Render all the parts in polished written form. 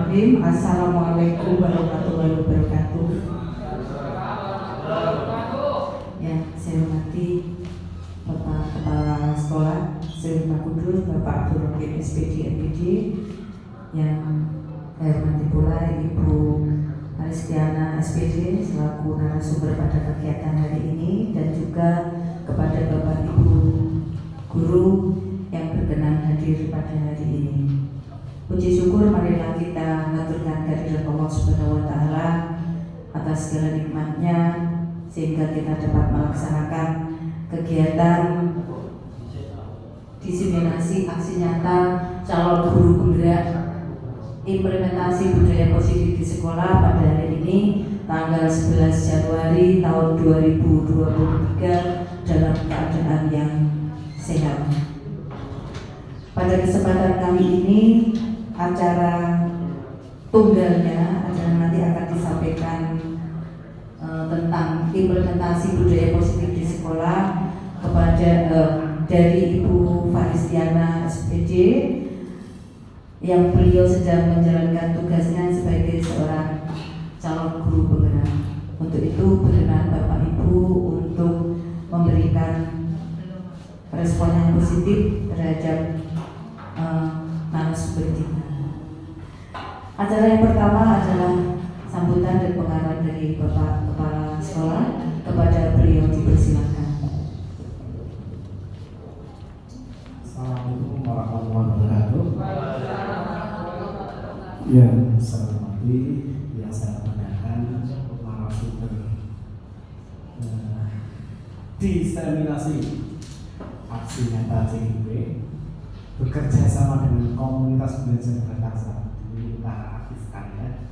Bismillahirrahmanirrahim. Assalamualaikum warahmatullahi wabarakatuh. Yang saya hormati Bapak Kepala Sekolah, saya Pak Kudus, Bapak Abdul Rahim SPD MPD, yang saya hormati pula Ibu Aristiana SPD selaku narasumber pada kegiatan hari ini, dan juga kepada Bapak Ibu guru yang berkenan hadir pada hari ini. Puji syukur marilah kita mengaturkan kehadirat Allah Subhanahu wa taala atas segala nikmatnya sehingga kita dapat melaksanakan kegiatan diseminasi aksi nyata calon guru penggerak implementasi budaya positif di sekolah pada hari ini tanggal 11 Januari tahun 2023 dalam keadaan yang sehat. Pada kesempatan kali ini acara tunggalnya, acara nanti akan disampaikan tentang implementasi budaya positif di sekolah kepada dari Ibu Faristiana SPD yang beliau sedang menjalankan tugasnya sebagai seorang calon guru penggerak. Untuk itu berkenan Bapak Ibu untuk memberikan respon yang positif terhadap narasumber kita. Acara yang pertama adalah sambutan dan pengarahan dari Bapak Kepala Sekolah. Kepada beliau dipersilakan. Assalamualaikum warahmatullahi wabarakatuh. Yang saya hormati, yang saya banggakan narasumber diseminasi aksi nyata CGP bekerja sama dengan komunitas belajar berkasa. Ini kita aktifkan ya.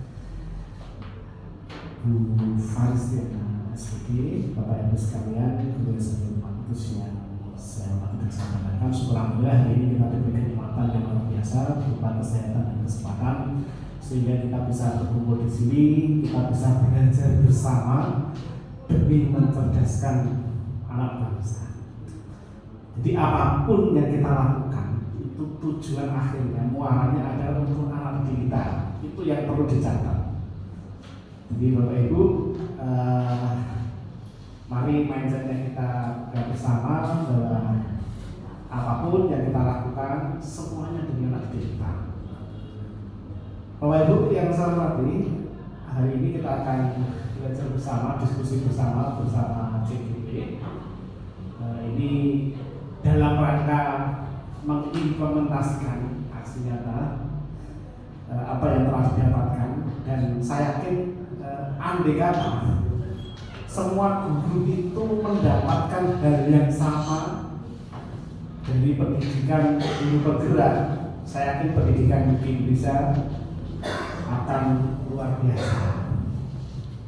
Bu Faristiana SPD, Bapak Ibu sekalian, kemudian sebelum putus yang saya hormati dan saya banggakan, syukur alhamdulillah hari ini kita diberi kenikmatan yang luar biasa berupa kesehatan dan kesempatan sehingga kita bisa berkumpul di sini, kita bisa belajar bersama demi mencerdaskan anak bangsa. Jadi apapun yang kita lakukan itu tujuan akhirnya muaranya adalah untuk anak kita. Itu yang perlu dicatat. Jadi Bapak Ibu, mari mindsetnya kita bersama bahwa apapun yang kita lakukan semuanya demi anak kita. Bapak Ibu yang saya hormati, hari ini kita akan belajar bersama, diskusi bersama CGP. Ini dalam rangka mengimplementasikan aksi nyata apa yang telah didapatkan, dan saya yakin andai kata semua guru itu mendapatkan hal yang sama dari pendidikan guru bergerak, saya yakin pendidikan di Indonesia akan luar biasa.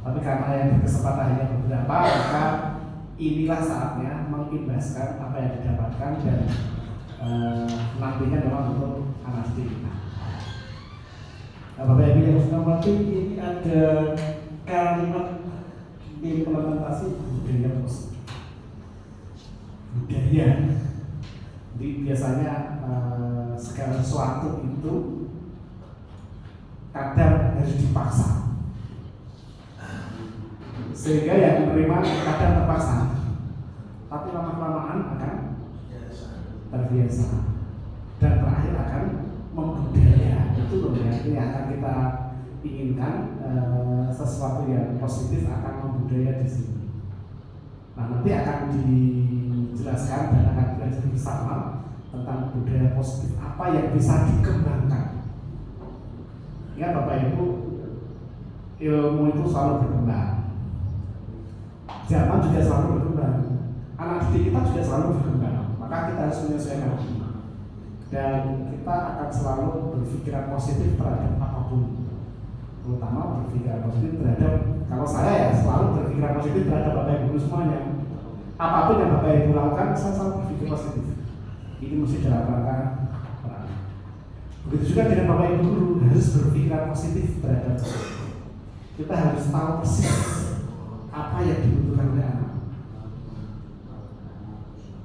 Tapi karena yang berkesempatan hanya beberapa, maka inilah saatnya mengimbaskan apa yang didapatkan dan nantinya memang untuk anak kita. Bapak Ibu yang sudah mengerti, ini ada kalimat implementasi budaya positif. Budaya, jadi biasanya segala sesuatu itu kadang harus dipaksa, sehingga yang menerima kadang terpaksa, tapi lama-kelamaan akan terbiasa dan terakhir akan membudaya. Itu yang akan kita inginkan, sesuatu yang positif akan membudaya di sini. Nah, nanti akan dijelaskan dan akan belajar bersama tentang budaya positif apa yang bisa dikembangkan. Ya Bapak Ibu, ilmu itu selalu berkembang, zaman juga selalu berkembang, anak didik kita juga selalu berkembang, maka kita harus menyesuaikan dan kita akan selalu berpikiran positif terhadap apapun, terutama berpikiran positif terhadap, kalau saya ya selalu berpikiran positif terhadap Bapak Ibu semuanya. Apapun yang Bapak Ibu lakukan, saya selalu berpikir positif. Ini mesti dalam rangka. Begitu juga dengan Bapak Ibu guru, harus berpikiran positif terhadap kita, harus tahu persis apa yang dibutuhkan oleh anak,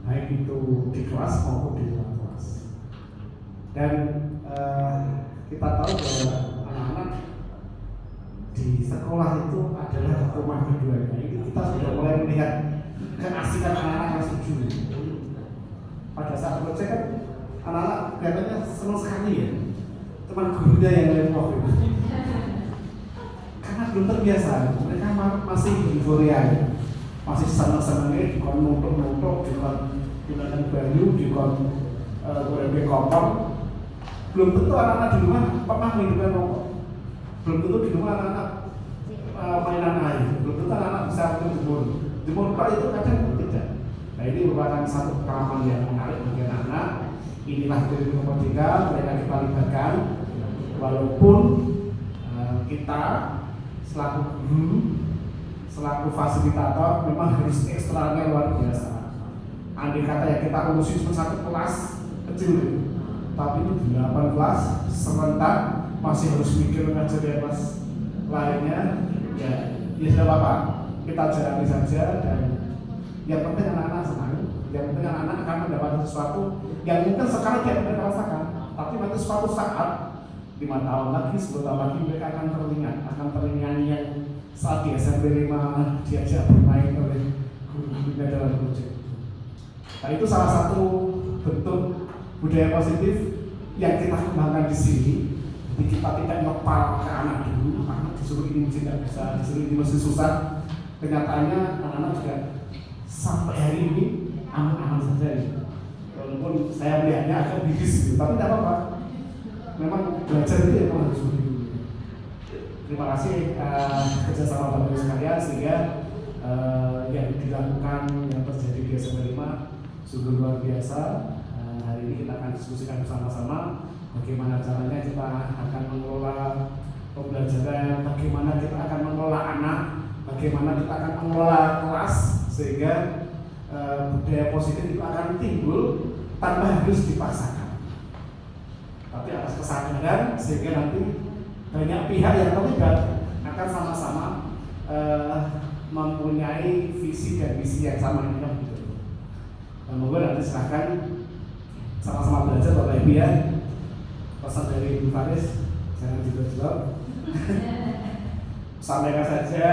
baik itu di kelas maupun di luar kelas. Dan kita tahu bahwa anak-anak sekolah itu adalah rumah keduanya. Ini kita sudah mulai melihat keasikan anak-anak yang setuju. Pada saat project kan anak-anak kelihatannya senang sekali ya, teman gurunya yang lepoh itu. Karena belum terbiasa, mereka masih euforia, masih senang-senangnya, dikon nuntuk-nuntuk, dikon gunakan baju, dikon goreng kompor. Belum tentu anak-anak di rumah pernah menghidupkan rokok. Belum tentu di rumah anak-anak mainan air. Belum tentu anak-anak bisa berjemur. Jemur pak itu kadang tidak. Nah ini merupakan satu pengalaman yang menarik bagi anak-anak. Inilah dari ketika mereka kita libatkan. Walaupun kita selaku guru, selaku fasilitator memang harus ekstranya luar biasa. Andai kata ya kita urusin cuma satu kelas kecil, tapi itu 8 kelas serentak masih harus mikir ngajar kelas lainnya, ya sudah apa-apa, kita jalani saja. Dan yang penting anak-anak senang, yang penting anak-anak akan mendapatkan sesuatu yang mungkin sekarang tidak mereka rasakan, tapi nanti suatu saat 5 tahun lagi, 10 tahun lagi mereka akan teringat yang saat di SMP 5 diajak bermain oleh guru-gurunya dalam proyek. Nah itu salah satu bentuk budaya positif yang kita kembangkan di sini. Jadi kita tidak ngepal ke anak dulu, anak disuruh ini mesti tidak bisa, disuruh ini mesti susah. Kenyataannya anak-anak juga sampai hari ini aman-aman saja ya. Walaupun saya melihatnya agak bigis gitu, tapi tidak apa-apa. Memang belajar itu memang harus begitu. Terima kasih kerjasama Bapak Ibu sekalian, sehingga yang dilakukan yang terjadi di SMP 5 sungguh luar biasa. Hari ini kita akan diskusikan bersama-sama bagaimana caranya kita akan mengelola pembelajaran, bagaimana kita akan mengelola anak, bagaimana kita akan mengelola kelas, sehingga budaya positif itu akan timbul tanpa harus dipaksakan, tapi atas kesadaran, sehingga nanti banyak pihak yang terlibat akan sama-sama mempunyai visi dan misi yang sama ini kan gitu. Semoga nanti silahkan sama-sama belajar Bapak Ibu ya. Pesan dari Ibu Faris, jangan jawab. Sampaikan saja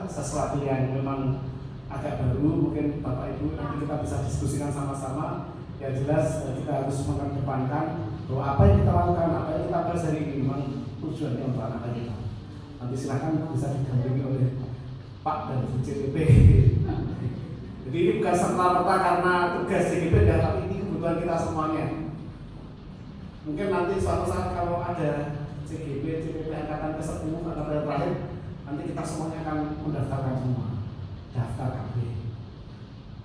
sesuatu yang memang agak baru, mungkin Bapak Ibu nanti kita bisa diskusikan sama-sama. Yang jelas kita harus mengedepankan bahwa apa yang kita lakukan, apa yang kita pelajari ini memang tujuannya untuk anak kita. Nanti silahkan bisa didampingi oleh Pak dan Bu CPP. Jadi ini bukan serta-merta karena tugas CPP ya, tapi ini kebutuhan kita semuanya. Mungkin nanti suatu saat kalau ada CPP angkatan ke-10 atau yang terakhir, nanti kita semuanya akan mendaftarkan semua, daftar KB.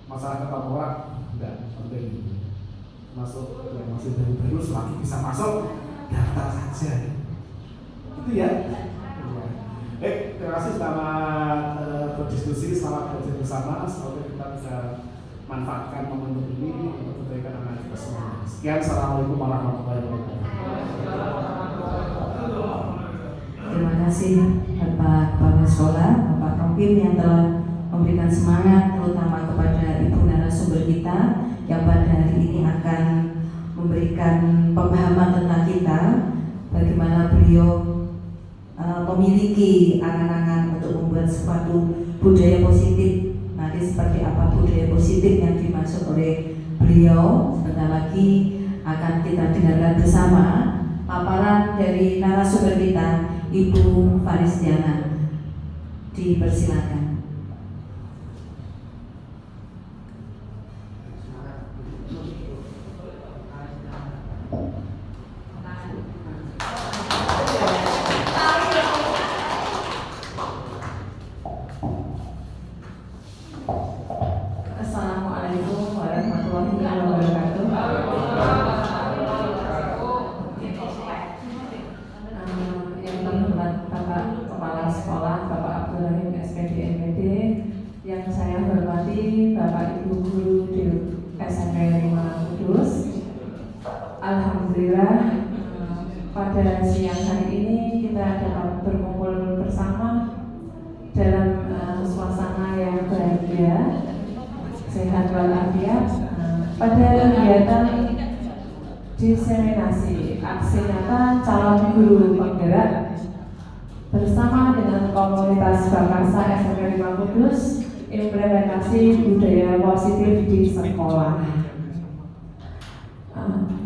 Masalah ketahuan tidak penting, masuk yang masih baru-baru selagi bisa masuk daftar saja. Itu ya. Baik, terima kasih selamat berdiskusi, selamat belajar bersama. Semoga kita bisa manfaatkan momentum ini untuk kebaikan anak kita semua. Sekian, assalamualaikum warahmatullahi wabarakatuh. Terima kasih Bapak Kepala Sekolah, Bapak Rompim yang telah memberikan semangat terutama kepada ibu narasumber kita yang pada hari ini akan memberikan pemahaman tentang kita, bagaimana beliau memiliki angan-angan untuk membuat suatu budaya positif. Nanti seperti apa budaya positif yang dimaksud oleh beliau, sebentar lagi akan kita dengarkan bersama paparan dari narasumber kita, Ibu Faris Diana. Dipersilakan. Assalamualaikum warahmatullahi wabarakatuh. Yang terhormat Bapak Kepala Sekolah, Bapak Abdul Rahim SPD MPD, yang saya hormati Bapak Ibu Guru di SMP 5 Kudus. Alhamdulillah pada siang hari ini kita dapat berkumpul bersama dalam suasana yang bahagia, sehat walafiat pada kegiatan diseminasi aksi nyata calon guru penggerak bersama dengan komunitas Bangsa SMP 5 Kudus implementasi budaya positif di sekolah.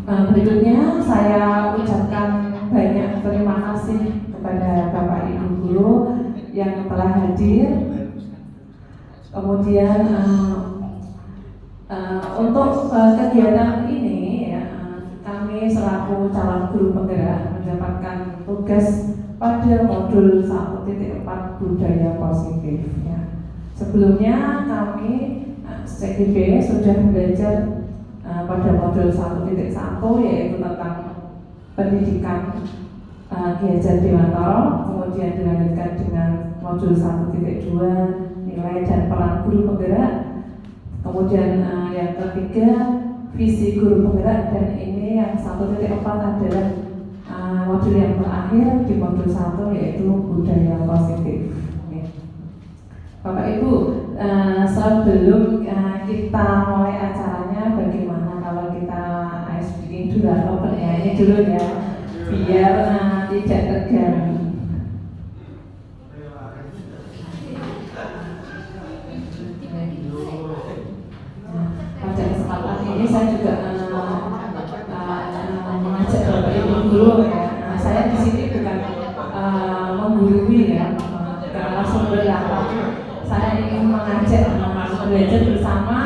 Berikutnya saya ucapkan banyak terima kasih kepada Bapak Ibu Guru yang telah hadir. Kemudian untuk kegiatan ini ya, kami selaku calon guru penggerak mendapatkan tugas pada modul 1.4 budaya positif ya. Sebelumnya kami CGB sudah belajar pada modul 1.1 yaitu tentang pendidikan Ki Hajar Dewantara, kemudian dilanjutkan dengan modul 1.2 nilai dan peran guru penggerak, kemudian yang ketiga visi guru penggerak, dan ini yang 1.4 adalah modul yang terakhir di modul 1 yaitu budaya positif. Bapak Ibu, sebelum kita mulai acaranya, bagaimana kalau kita ice breaking dulu atau bernyanyi dulu ya, biar tidak tegang. Pada kesempatan ini saya juga mengajak Bapak Ibu guru ya. Saya di sini bukan menggurui ya, bukan langsung berlatih. Saya ingin mengajak belajar bersama,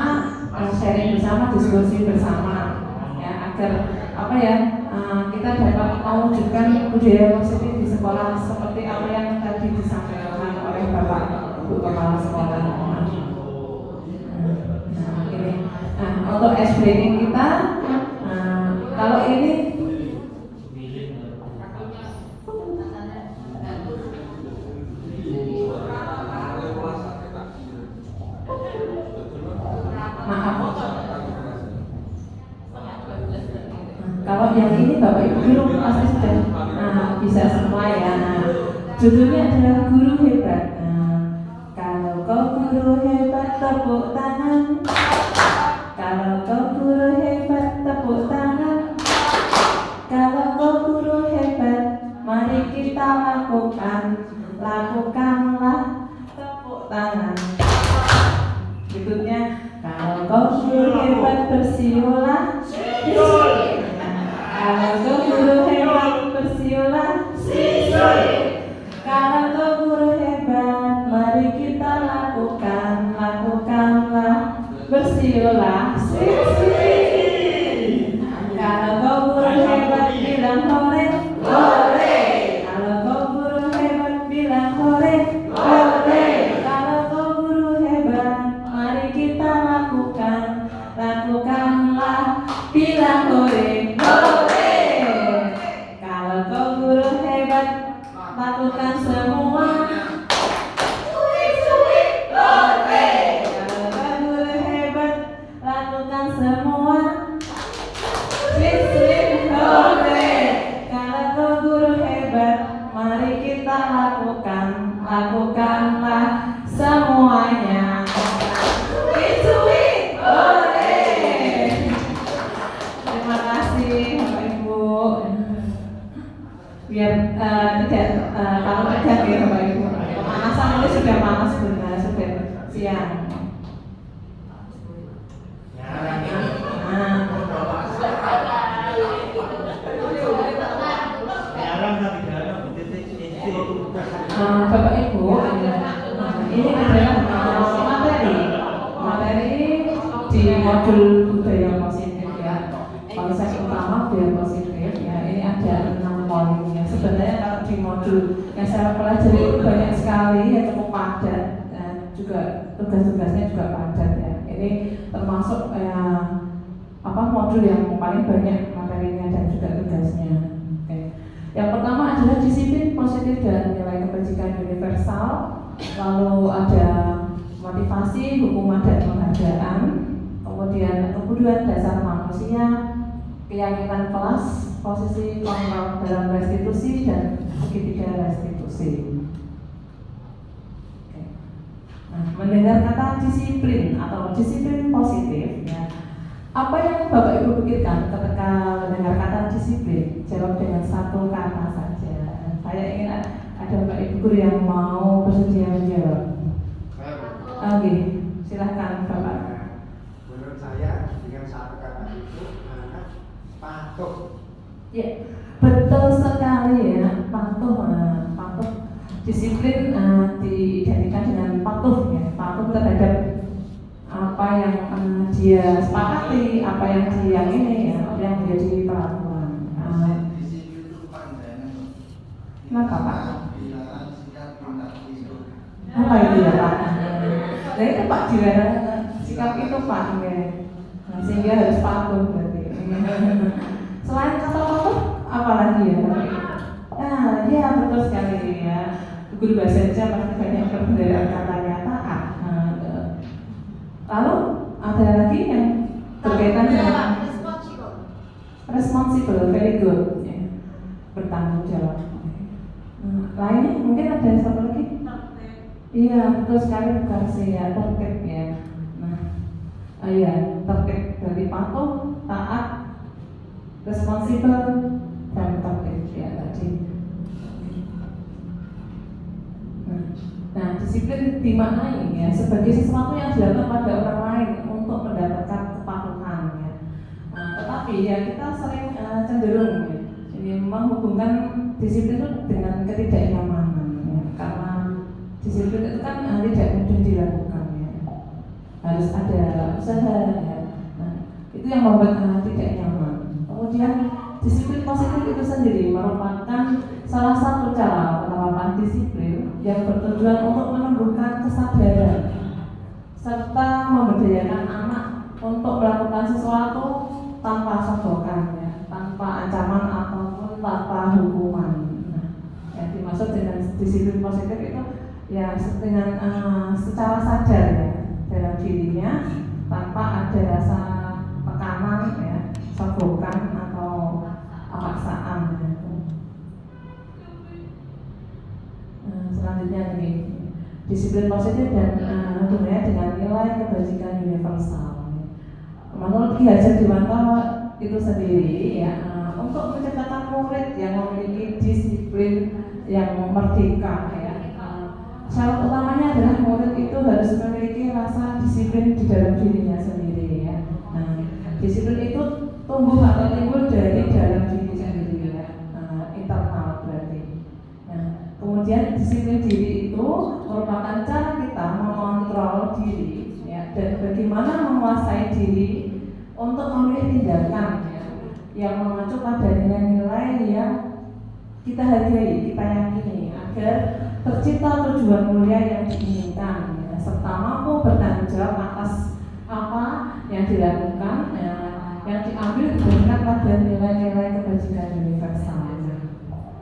sharing bersama, diskusi bersama, ya agar apa ya kita dapat mewujudkan budaya positif di sekolah seperti apa yang tadi disampaikan oleh Bapak Ibu Kepala Sekolah. Untuk ice breaking kita, kalau ini kalau yang ini Bapak Ibu guru pasti sudah bisa semua ya. Judulnya adalah Guru Hebat. Kalau kau guru hebat tepuk tangan. Kalau kau guru hebat tepuk tangan. Kalau kau guru hebat, mari kita lakukanlah tepuk tangan. Berikutnya, kalau kau guru hebat bersiola. Kalau kau guru hebat bersiola. Kalau kau guru hebat, mari kita lakukanlah bersiola. Kalau kau guru hebat bilang hore, hore. Kalau kau guru hebat bilang hore, hore. Kalau kau guru hebat, mari kita lakukanlah bilang hore, hore. Kalau kau guru hebat, lakukan semua. Semua kalau kau guru hebat, mari kita lakukanlah semuanya. Terima kasih Bapak Ibu. Biar tidak kalau tegang ya Bapak Ibu. Pemanasan ini sudah panas benar, sudah siang. Bapak Ibu, ini adalah materi di modul budaya positif ya. Konsep utama budaya positif ya. Ini ada 6 poinnya. Sebenarnya kalau di modul yang saya pelajari itu banyak sekali ya, cukup padat. Juga tugas-tugasnya juga padat ya. Ini termasuk modul yang paling banyak materinya dan juga tugasnya. Yang pertama adalah disiplin positif dan nilai kebajikan universal. Lalu ada motivasi, hukuman dan penghargaan. Kemudian kebutuhan dasar manusia, keyakinan kelas, posisi kontrol dalam restitusi dan segitiga restitusi. Mendengar kata disiplin atau disiplin positif ya. Apa yang Bapak Ibu pikirkan ketika mendengar kata disiplin? Jawab dengan satu kata saja. Saya ingin ada Bapak Ibu guru yang mau bersedia menjawab. Oke, silahkan Bapak. Menurut saya dengan satu kata itu anak patuh. Ya, betul sekali ya, patuh, patuh. Disiplin diidentikan dengan patuh ya, patuh terhadap apa yang dia sepakati, apa yang dia ini ya, yang menjadi peraturan. Kenapa Pak? Apa itu ya Pak? Nah itu Pak dilarang sikap itu Pak ya. Nah, sehingga harus patuh berarti. Selain kata patuh, apa lagi ya? Nah, ya betul sekali ya. Guru bahasa Indonesia pasti banyak perbedaan katanya taat. Lalu ada lagi yang berkaitan dengan responsible, very good, ya. Bertanggung jawab. Lainnya mungkin ada satu lagi? Iya betul sekali, bukan sih ya, tertib ya. Nah, iya tertib dari patuh, taat, responsible dan tertib ya tadi. Nah, disiplin dimaknai ya sebagai sesuatu yang dilakukan pada orang lain untuk mendapatkan kepatuhan ya. Tetapi ya kita sering cenderung ya, ini menghubungkan disiplin itu dengan ketidaknyamanan ya. Karena disiplin itu kan tidak mudah dilakukan ya. Harus ada usaha ya. Nah, itu yang membuat tidak nyaman. Kemudian disiplin positif itu sendiri merupakan salah satu cara penerapan disiplin yang bertujuan untuk menumbuhkan kesadaran serta memberdayakan anak untuk melakukan sesuatu tanpa sogokan, ya, tanpa ancaman ataupun tanpa hukuman. Nah, yang dimaksud dengan disiplin positif itu ya dengan secara sadar ya dalam dirinya tanpa ada rasa tekanan ya, sogokan atau paksaan. Selanjutnya nih, disiplin positif dan hubungannya dengan nilai kebajikan universal. Menurut Ki Hajar Dewanta itu sendiri ya, untuk menciptakan murid yang memiliki disiplin yang merdeka ya, syarat utamanya adalah murid itu harus memiliki rasa disiplin di dalam dirinya sendiri ya. Nah, disiplin itu tumbuh atau timbul dari dalam diri sendiri ya, internal berarti. Kemudian disiplin diri itu merupakan cara kita mengontrol diri ya, dan bagaimana menguasai diri untuk memilih tindakan ya, yang mengacu pada nilai-nilai yang kita hargai, kita yakini agar tercipta tujuan mulia yang diinginkan ya, serta mampu bertanggung jawab atas apa yang dilakukan ya, yang diambil berdasarkan pada nilai-nilai kebajikan universal.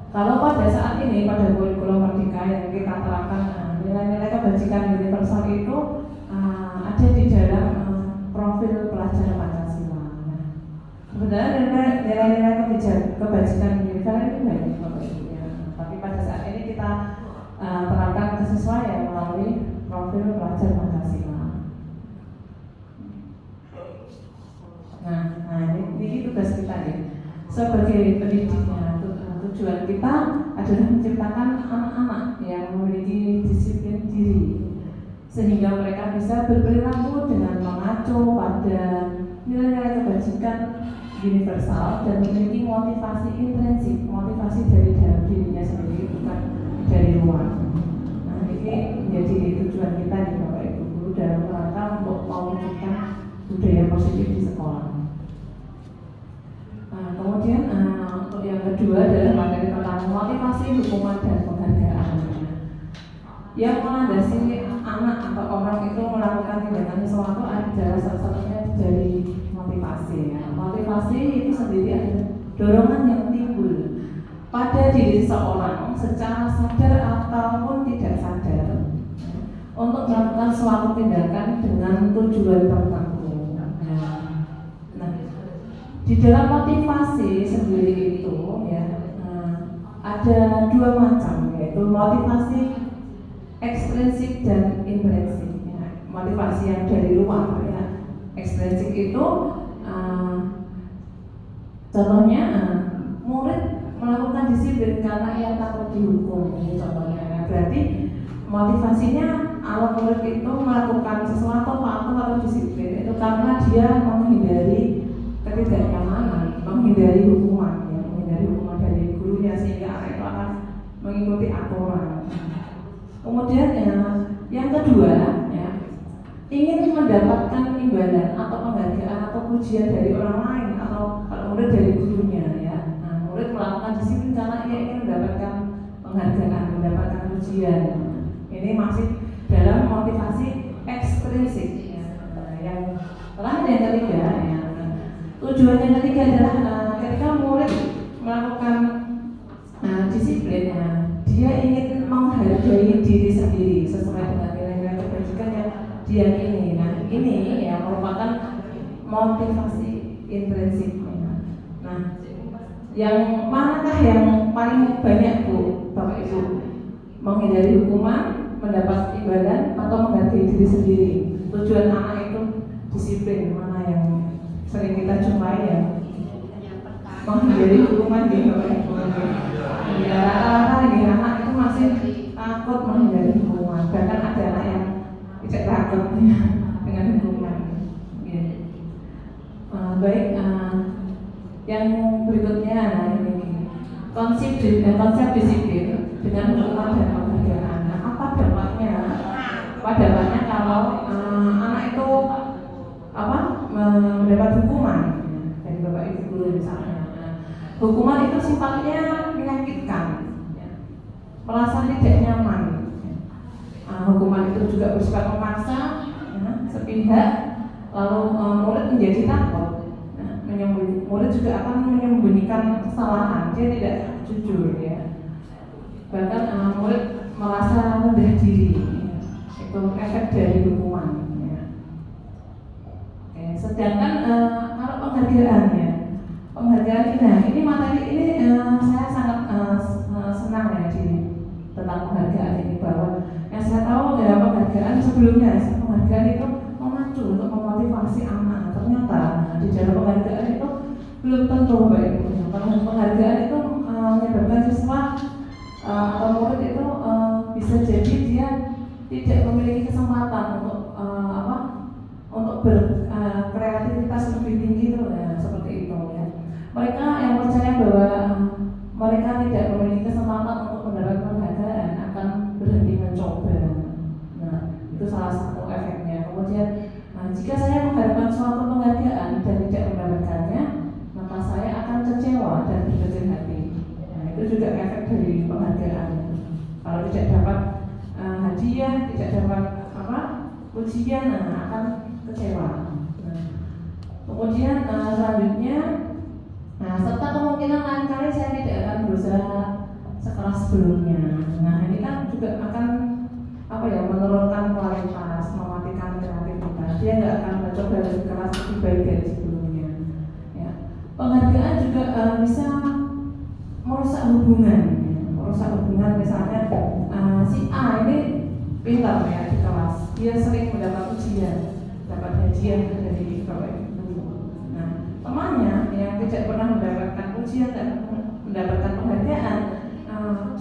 Kalau pada saat ini pada kurikulum merdeka yang kita terapkan nilai-nilai kebajikan universal itu ada di dalam profil pelajar Pancasila. Nah, sebenarnya nilai-nilai kebajikan universal itu banyak Bapak Ibu ya. Tapi pada saat ini kita terapkan kesesuaian melalui profil pelajar Pancasila. Nah ini tugas kita nih sebagai pendidiknya. Tujuan kita adalah menciptakan anak-anak yang memiliki disiplin diri sehingga mereka bisa berperilaku dengan mengacu pada nilai-nilai kebajikan universal dan memiliki motivasi intrinsik, motivasi dari dalam dirinya sendiri bukan dari luar. Nah ini menjadi tujuan kita di Bapak Ibu Guru dalam rangka untuk mewujudkan budaya positif di sekolah. Kemudian untuk yang kedua adalah materi tentang motivasi, hukuman dan penghargaan. Yang melandasi anak atau orang itu melakukan tindakan sesuatu adalah salah satunya dari motivasi. Ya. Motivasi itu sendiri adalah dorongan yang timbul pada diri seseorang secara sadar ataupun tidak sadar untuk melakukan suatu tindakan dengan tujuan tertentu. Di dalam motivasi sendiri itu ya ada dua macam, yaitu motivasi ekstrinsik dan intrinsik ya. Motivasi yang dari luar ya. Ekstrinsik itu contohnya murid melakukan disiplin karena ia takut dihukum, ini contohnya ya. berarti motivasinya kalau murid itu melakukan sesuatu patuh atau disiplin itu karena dia menghindari ketidaknyamanan, menghindari hukuman, ya, menghindari hukuman dari gurunya sehingga anak itu akan mengikuti aturan. Kemudian yang kedua, ya, ingin mendapatkan imbalan atau penghargaan atau pujian dari orang lain atau kalau murid dari gurunya, ya. Nah, murid melakukan disiplin karena ia ingin mendapatkan penghargaan, mendapatkan pujian. Ini masih dalam motivasi ekstrinsik. Ya. Yang terakhir yang ketiga, ya. Tujuan yang ketiga adalah ketika murid melakukan disiplin, ya, dia ingin menghargai diri sendiri sesuai dengan nilai-nilai kebajikan yang diyakini. Nah, ini ya merupakan motivasi intrinsik. Nah, yang manakah yang paling banyak Bu, Bapak Ibu? Menghindari hukuman, mendapat imbalan, atau menghargai diri sendiri? Tujuan anak itu disiplin, mana yang sering kita jumpai ya? Menghindari hukuman di Bapak Ibu. Ya, rata-rata ini anak itu masih takut menghindari hukuman. Bahkan ada anak yang tidak takut dengan hukuman. Ya. Baik, yang berikutnya, nah ini konsep disiplin dengan hukuman dan penghargaan. Nah, apa dampaknya? Apa dampaknya kalau anak itu mendapat hukuman dari Bapak Ibu guru misalnya? Hukuman itu sifatnya menyakitkan, ya, merasa tidak nyaman. Hukuman itu juga bersifat memaksa, ya, sepihak, lalu murid menjadi takut. Murid juga akan menyembunyikan kesalahan, dia tidak jujur, ya. Bahkan murid merasa rendah diri, ya. Itu efek dari hukuman, ya. Sedangkan kalau penghargaan ini materi ini saya sangat senang ya tentang penghargaan ini, bahwa yang saya tahu ya penghargaan sebelumnya penghargaan itu memacu untuk memotivasi anak. Ternyata di dalam penghargaan itu belum tentu baik. Penghargaan itu menyebabkan siswa atau murid itu bisa jadi dia tidak memiliki kesempatan untuk berkreativitas lebih tinggi itu, ya, seperti itu, ya. Mereka yang percaya bahwa mereka tidak memiliki kesempatan untuk mendapat penghargaan akan berhenti mencoba. Nah, itu salah satu efeknya. Kemudian, jika saya mengharapkan suatu penghargaan dan tidak mendapatkannya, maka saya akan kecewa dan berkecil hati. Nah, itu juga efek dari penghargaan. Kalau tidak dapat hadiah, tidak dapat pujian, akan kecewa. Kemudian selanjutnya, serta kemungkinan lain kali saya tidak akan berusaha sekeras sebelumnya. Nah, ini kan juga akan menurunkan kualitas, mematikan kreativitas. Dia nggak akan mencoba lebih keras, lebih baik dari sebelumnya. Ya. Penghargaan juga bisa merusak hubungan. Misalnya si A ini pintar ya di kelas, dia sering mendapat ujian, dapat hadiah dari Bapak Ibu. Nah, temannya yang tidak pernah mendapatkan ujian dan mendapatkan penghargaan,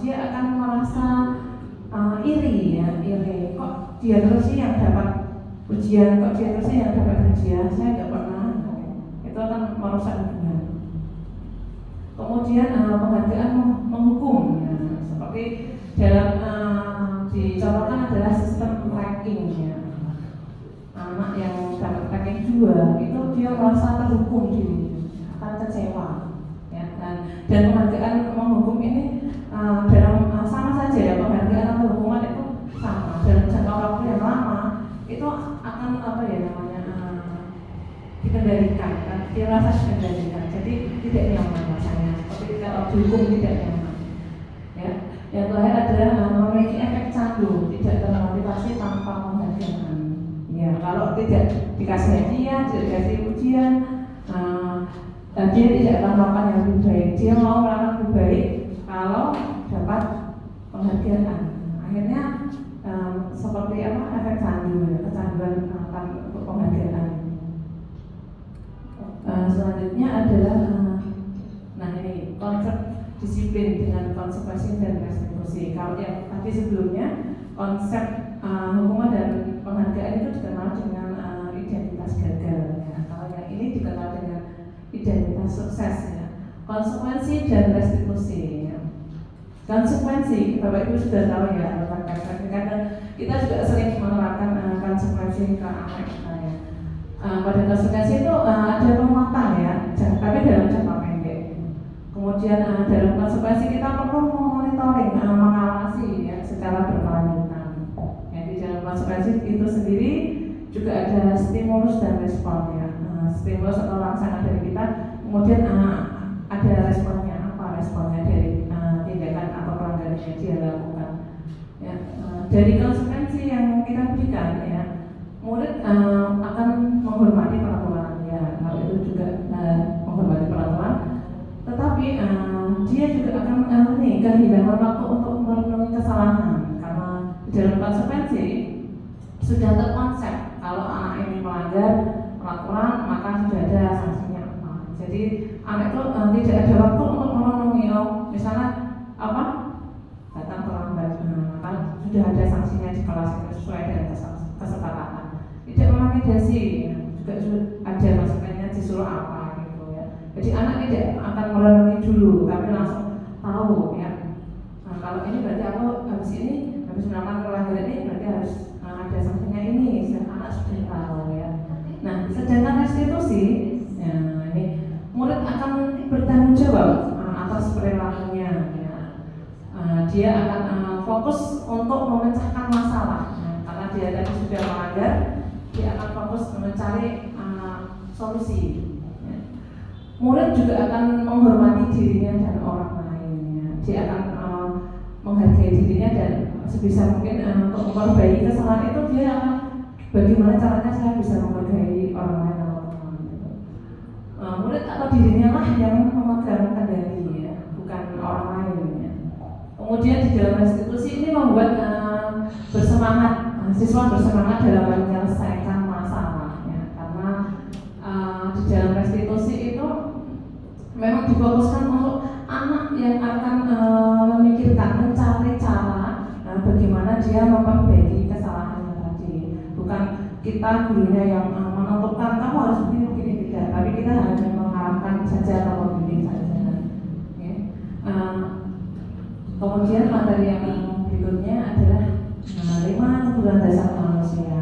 dia akan merasa iri. Kok dia terus sih yang dapat ujian, kok dia terus sih yang dapat hadiah, saya nggak pernah. Itu akan merusak hubungan. Kemudian penghargaan menghukum, ya, seperti dalam dicontohkan adalah sistem ranking, ya. Anak yang dapat ranking 2 itu dia merasa terhukum diri, akan kecewa, ya. Dan penghargaan menghukum ini dalam sama saja ya, penghargaan atau hukuman itu sama dalam jangka waktu yang lama itu akan dikendalikan, kan? Dia merasa dikendalikan, jadi tidak nyaman rasanya, seperti kalau dihukum tidak nyaman, ya. Yang terakhir adalah memiliki efek candu, tidak termotivasi tanpa penghargaan. Ya, kalau tidak dikasih hadiah, tidak dikasih ujian, dia tidak akan melakukan yang lebih baik. Dia mau melakukan lebih baik kalau dapat penghargaan. Akhirnya seperti efek candu, ya, kecanduan akan untuk penghargaan. Selanjutnya adalah ini konsep disiplin dengan konsekuensi dan restitusi. kalau yang tadi sebelumnya konsep hukuman dan penghargaan itu dikenal dengan identitas gagal ya. Kalau yang ini dikenal dengan identitas sukses ya. Konsekuensi dan restitusi ya. Konsekuensi, Bapak Ibu sudah tahu ya, karena kita juga sering menerapkan konsekuensi ke anak kita ya. Pada konsekuensi itu ada penguatan ya, tapi dalam jangka pendek. Kemudian dalam konsekuensi kita perlu monitoring, mengawasi ya secara berkelanjutan. Ya, di dalam konsekuensi itu sendiri juga ada stimulus dan respon ya. Stimulus atau rangsangan dari kita, kemudian ada responnya, apa responnya dari tindakan atau pelanggaran yang dia lakukan. Ya, dari konsekuensi yang kita berikan ya, murid akan menghormati peraturan ya, kalau itu juga menghormati peraturan. Tetapi dia juga akan kehilangan waktu untuk merenungi kesalahan karena di dalam konsekuensi sudah terkonsep kalau anak ini melanggar peraturan maka sudah ada sanksinya apa. Jadi anak itu tidak ada waktu untuk merenungi misalnya apa datang terlambat, maka sudah ada sanksinya di kelas sesuai dengan kesepakatan. Tidak memakai dasi juga ada masukannya disuruh apa gitu ya. Jadi anak tidak akan merenungi dulu tapi langsung tahu ya. Nah, kalau ini berarti aku habis melakukan pelanggaran ini berarti harus ada sanksinya ini. Anak sudah tahu ya. Nah, sedangkan restitusi ya, ini murid akan bertanggung jawab atas perilakunya ya. Dia akan fokus untuk memecahkan masalah karena dia tadi sudah melanggar, dia akan fokus mencari solusi ya. Murid juga akan menghormati dirinya dan orang lain ya. Dia akan menghargai dirinya dan sebisa mungkin untuk memperbaiki kesalahan itu dia akan bagaimana caranya saya bisa menghargai orang lain atau teman gitu. Murid atau dirinya lah yang memegang kendali ya, bukan orang lain ya. Kemudian di dalam restitusi ini membuat siswa bersemangat dalam menyelesaikan masalah ya, karena di dalam restitusi itu memang difokuskan untuk anak yang akan memikirkan, mencari cara bagaimana dia memperbaiki kesalahannya tadi. Bukan kita gurunya yang menentukan kamu harus begini tidak, tapi kita hanya mengarahkan saja atau membimbing saja. Ya. Kemudian materi yang berikutnya adalah 5 kebutuhan dasar manusia.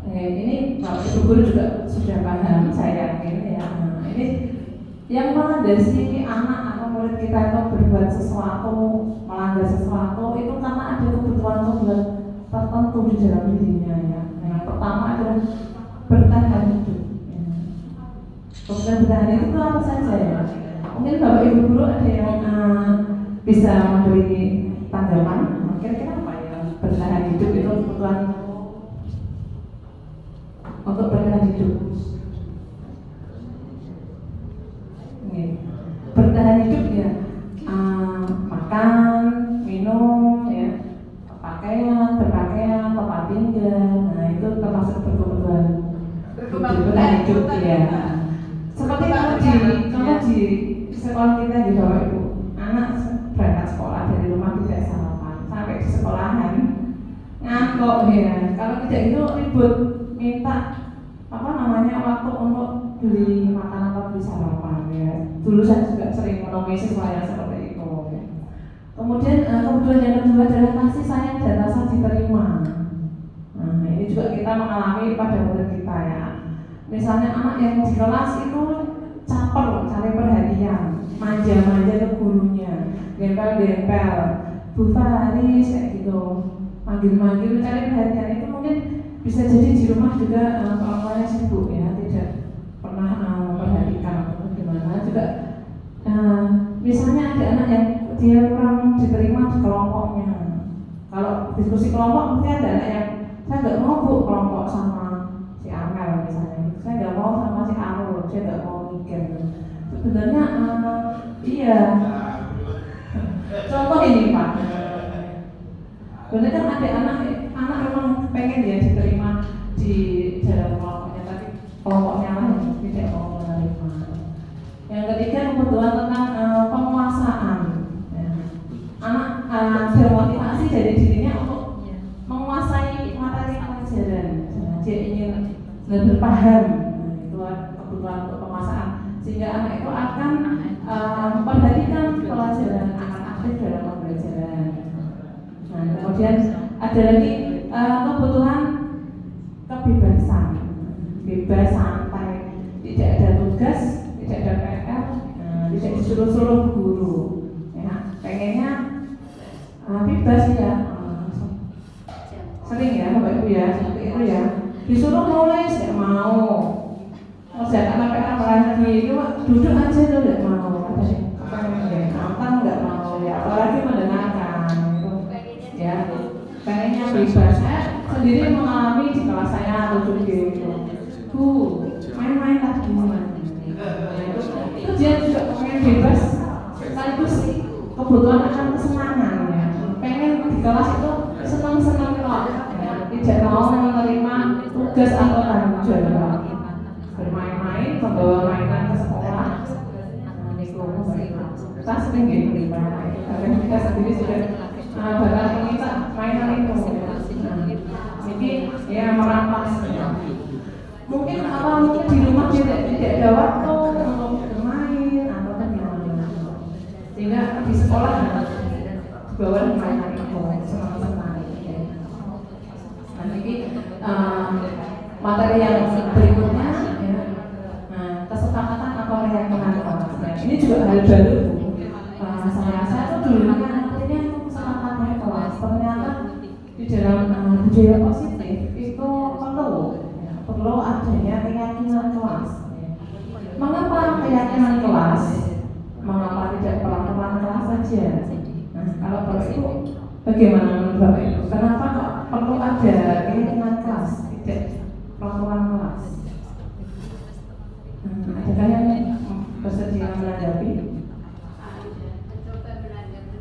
Nah, ini Bapak Ibu guru juga sudah paham, saya yakin ya. Ini yang melandasi anak atau murid kita itu berbuat sesuatu, melanggar sesuatu itu karena ada kebutuhan tertentu di dalam dirinya ya. Yang pertama adalah bertahan hidup. Kemudian bertahan hidup itu apa saja ya? Mungkin Bapak Ibu guru ada yang bisa memberi tanggapan. Kira-kira apa ya bertahan hidup itu kebutuhan untuk bertahan hidup? Bertahan hidup ya, makan, minum, ya, pakaian, berpakaian, tempat tinggal. Nah itu termasuk kebutuhan bertahan hidup ya. Seperti kalau di sekolah kita di Bapak Ibu, anak berangkat sekolah dari rumah tidak sarapan, sampai di sekolahan ngambek ya. Kalau tidak itu ribut minta waktu untuk beli makanan atau beli sarapan ya. Dulu saya juga sering menemui siswa yang seperti itu ya. Kemudian kebutuhan yang kedua adalah kasih sayang dan rasa diterima. Nah ini juga kita mengalami pada murid kita ya. Misalnya anak yang di kelas itu caper cari perhatian, manja-manja ke gurunya, gempel-gempel, Bu Faris kayak gitu, manggil-manggil cari perhatian. Itu mungkin bisa jadi di rumah juga orang tuanya sibuk ya, tidak pernah memperhatikan atau bagaimana. Juga misalnya ada anak yang dia kurang diterima di kelompoknya. Kalau diskusi kelompok mungkin ada anak yang saya nggak mau bu kelompok sama si Amel misalnya, saya nggak mau sama si Arul, saya nggak mau mikir. Sebenarnya iya. Contoh ini Pak. Benar kan ada anak memang pengen dia diterima di dalam kelompoknya, tapi kelompoknya lain tidak mau menerima. Yang ketiga kebutuhan tentang penguasaan. Ya. Anak bermotivasi dari dirinya untuk menguasai materi pelajaran. Dia ingin lebih paham, itu kebutuhan untuk penguasaan, sehingga anak itu akan memperhatikan pelajaran, akan aktif dalam pembelajaran. Nah, kemudian ada lagi kebutuhan kebebasan, bebas, santai, tidak ada tugas, tidak ada PR, tidak disuruh-suruh guru. Ya, pengennya bebas ya. Sering ya Bapak Ibu ya, seperti itu ya. Disuruh nulis nggak mau, kerjakan PR lagi, duduk aja tuh nggak mau. Nonton nggak mau ya, apalagi mendengarkan itu ya. Pengennya bebas. Saya sendiri mengalami di kelas saya atau gitu. Bu, main-main lagi. Itu dia juga pengen bebas, sekaligus kebutuhan akan kesenangan ya. Pengen di kelas itu senang-senang kok, ya. Tidak mau menerima tugas atau tanggung jawab. Bermain-main, membawa mainan ke sekolah. Kita sering gitu, karena kita sendiri sudah bakal meminta mainan itu. Jadi ya merampas. Mungkin di rumah tidak ada waktu untuk bermain atau bagaimana. Sehingga di sekolah dibawa mainan itu senang-senang. Nah, ini materi yang berikutnya ya. Nah, kesepakatan atau keyakinan kelas. Ini juga hal baru. Saya tuh dulunya artinya itu kesepakatan kelas. Ternyata di dalam budaya positif itu perlu adanya keyakinan kelas. Mengapa keyakinan kelas? Mengapa tidak peraturan kelas saja? Nah, kalau Bapak Ibu bagaimana menurut Bapak Ibu? Kenapa kok perlu ada keyakinan kelas, tidak peraturan kelas? Adakah yang bersedia menanggapi?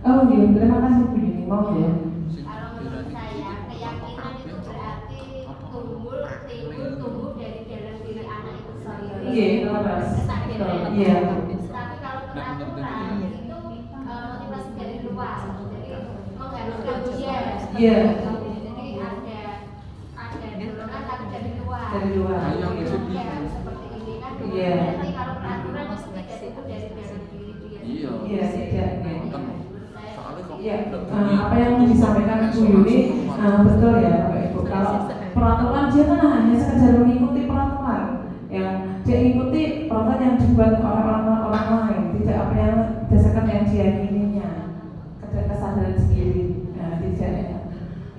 Oh iya, terima kasih Bu Dini. Mau ya? Kalau menurut saya, keyakinan itu berarti tumbuh dari dalam diri anak itu sendiri. Iya, terus. Iya. Tapi kalau peraturan itu motivasi dari luar, jadi mengharuskan dia. Iya. Jadi ada dorongan tapi dari luar. Dari luar. Ya, seperti ini kan. Iya. Berarti kalau peraturan itu tidak tumbuh dari dalam diri dia. Iya, tidak. Iya. Apa yang disampaikan Bu Yuni betul ya Bapak Ibu. Kalau peraturan dia kan hanya sekedar mengikuti peraturan, yang dia ikuti peraturan yang dibuat orang lain, tidak apa yang berdasarkan yang diyakininya, kesadaran sendiri, tidak ya.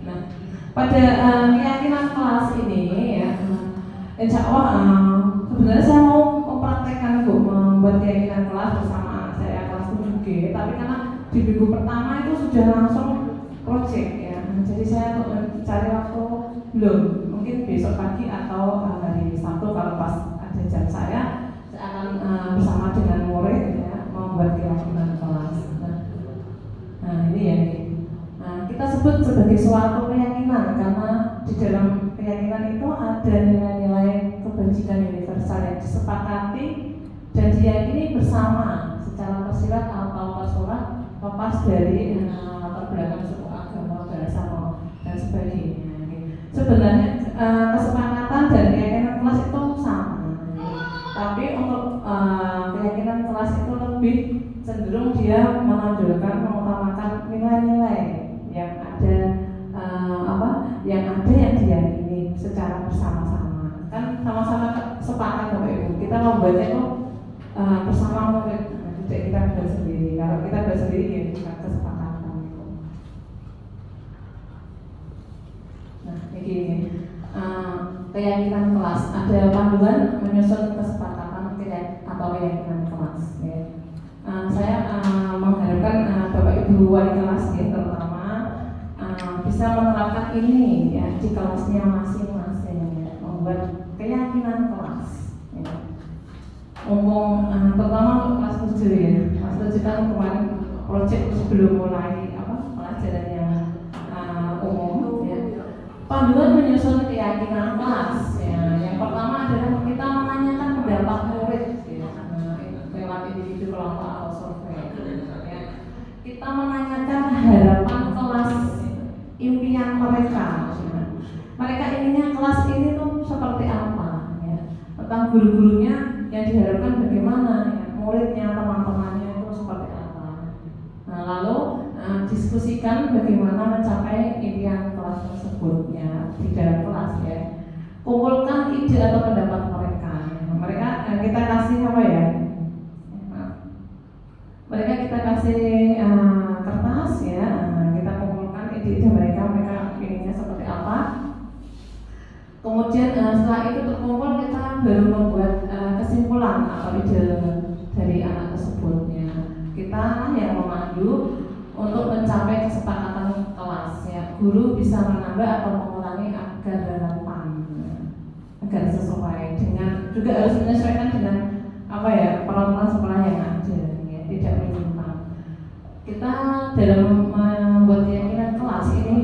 Nah, pada keyakinan kelas ini ya, insya Allah sebenarnya saya mau mempraktekkan Bu, membuat keyakinan kelas bersama anak saya kelas 7G, tapi karena di minggu pertama itu sudah langsung project ya, jadi saya untuk mencari waktu belum, mungkin besok pagi atau hari Sabtu kalau pas ada jam saya akan bersama dengan murid ya membuat keyakinan kelas. Nah ini ya, kita sebut sebagai suatu keyakinan karena di dalam keyakinan itu ada nilai-nilai kebajikan universal yang disepakati dan diyakini bersama secara tersirat atau tersurat, lepas dari latar belakang suku, agama, bahasa dan sebagainya. Sebenarnya kesepakatan dan keyakinan kelas itu sama, tapi untuk keyakinan kelas itu lebih cenderung dia menonjolkan, mengutamakan nilai-nilai yang ada yang diyakini secara bersama-sama. Kan sama-sama sepakat Bapak Ibu, kita membuatnya itu bersama murid. Tidak kita buat sendiri. Kalau kita buat sendiri ya bukan kesepakatan. Nah, ini keyakinan kelas. Ada panduan menyusun kesepakatan atau keyakinan kelas. Ya. Saya mengharapkan Bapak Ibu wali kelas ya, terutama bisa menerapkan ini ya di kelasnya masing-masing ya, membuat keyakinan kelas. Ya. Terutama untuk kelas 7 ya. Kelas 7 kan kemarin proyek sebelum mulai pelajaran yang umum ya. Panduan menyusun keyakinan kelas ya. Yang pertama adalah kita menanyakan pendapat murid ya. Lewat individu kelompok atau survei ya. Kita menanyakan harapan mereka ininya kelas ini tuh seperti apa ya, tentang guru-gurunya yang diharapkan bagaimana ya, muridnya, teman-temannya itu seperti apa. Nah, lalu diskusikan bagaimana mencapai impian kelas tersebut ya, di dalam kelas ya. Kumpulkan ide atau pendapat mereka. Mereka kita kasih apa ya? Mereka kita kasih kertas ya. Kita kumpulkan ide-ide mereka inginnya seperti apa. Kemudian setelah itu terkumpul kita baru membuat kesimpulan atau ide dari anak tersebutnya. Kita yang memandu untuk mencapai kesepakatan kelas ya. Guru bisa menambah atau mengurangi agar relevan, agar sesuai dengan, juga harus menyesuaikan dengan apa ya, peraturan sekolah yang ada ya, tidak menyimpang. Kita dalam membuat keyakinan kelas ini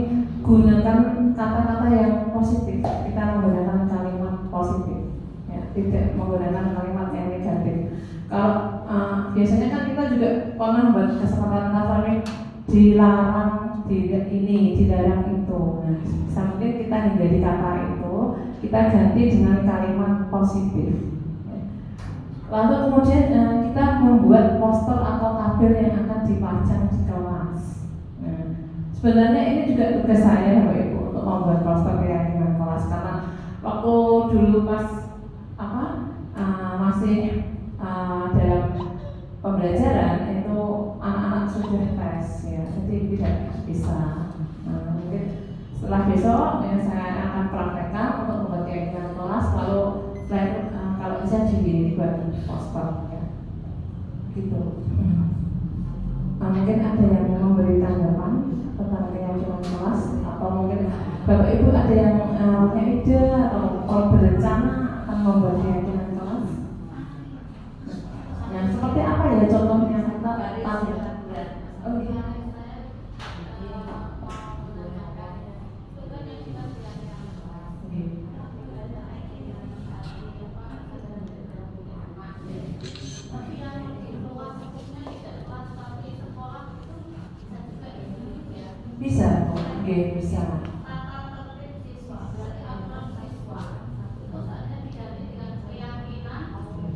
gunakan kata-kata yang positif. Kita menggunakan kalimat positif ya, tidak menggunakan kalimat yang negatif. Kalau biasanya kan kita juga pernah buat kesepakatan kelas dilarang dilarang itu. Nah, sampai kita hindari kata itu, kita ganti dengan kalimat positif. Lalu kemudian kita membuat poster atau tabel yang akan dipajang di kelas. Nah, sebenarnya ini juga tugas saya Bapak Ibu untuk membuat poster keyakinan kelas, karena waktu dulu pas masih dalam pembelajaran itu anak-anak sudah tes ya, jadi tidak bisa. Mungkin setelah besok ya, saya akan praktekkan untuk membuat keyakinan kelas, lalu setelah itu kalau bisa dibuat poster ya, gitu. Mungkin ada yang memberi tanggapan tentang keyakinan kelas, atau mungkin Bapak Ibu ada yang punya ide atau berencana akan membuat keyakinan kelas. Nah, seperti apa ya contohnya? Kita tanya. Bisa, oke, bisa.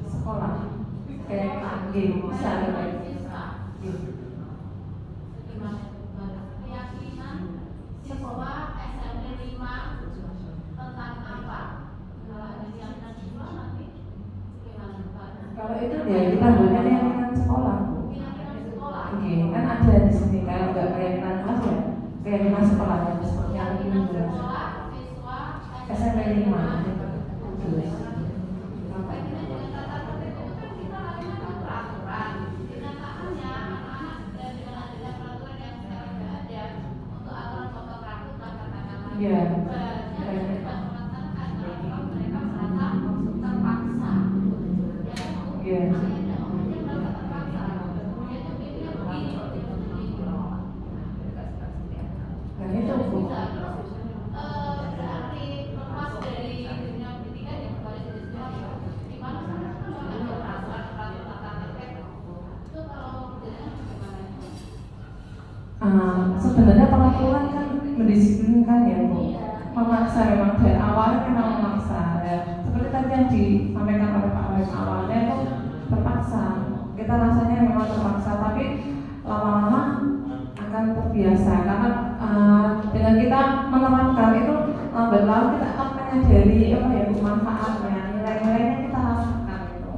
Sekolah, kayak bisa ada. Sekolah SMP 5 tentang apa? Kalau itu ya kita buatnya keyakinan sekolah. Oke, kan ada di sini kalau nggak keyakinan kelas ya, keyakinan sekolah ya, seperti yang ini SMP 5. Iya. Iya. Dan itu Bu. Berarti lepas dari dunia pendidikan yang kembali di sekolah, di mana sana kan ada peraturan terkait itu kalau bagaimana? Sebenarnya peraturan kan mendisiplinkan ya Bu, memaksa memang dari awalnya memang memaksa ya. Seperti tadi yang disampaikan oleh Pak Wahid awalnya itu terpaksa, kita rasanya memang terpaksa, tapi lama-lama akan terbiasa karena dengan kita menerapkan itu lambat laun kita akan menyadari apa ya manfaatnya, nilai-nilainya kita rasakan itu.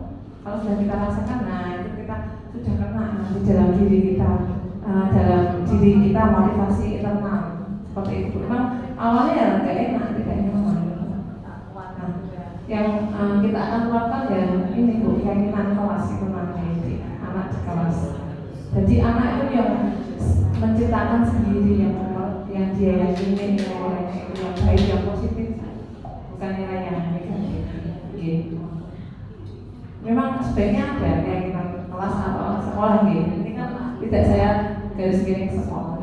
Kalau sudah kita rasakan, nah itu kita sudah kena di dalam diri kita. Dalam diri kita motivasi internal seperti itu. Memang awalnya ya nggak enak, tidak nyaman. Nah, yang kita akan keluarkan ya ini Bu, keyakinan kelas itu nanti di anak di kelas. Jadi anak itu yang menciptakan sendiri yang dia yakini nilai-nilainya itu yang baik, yang positif, bukan nilai yang negatif. Gitu. Memang sebaiknya ada keyakinan kelas atau sekolah gitu. Ini kan tidak saya garis miring sekolah.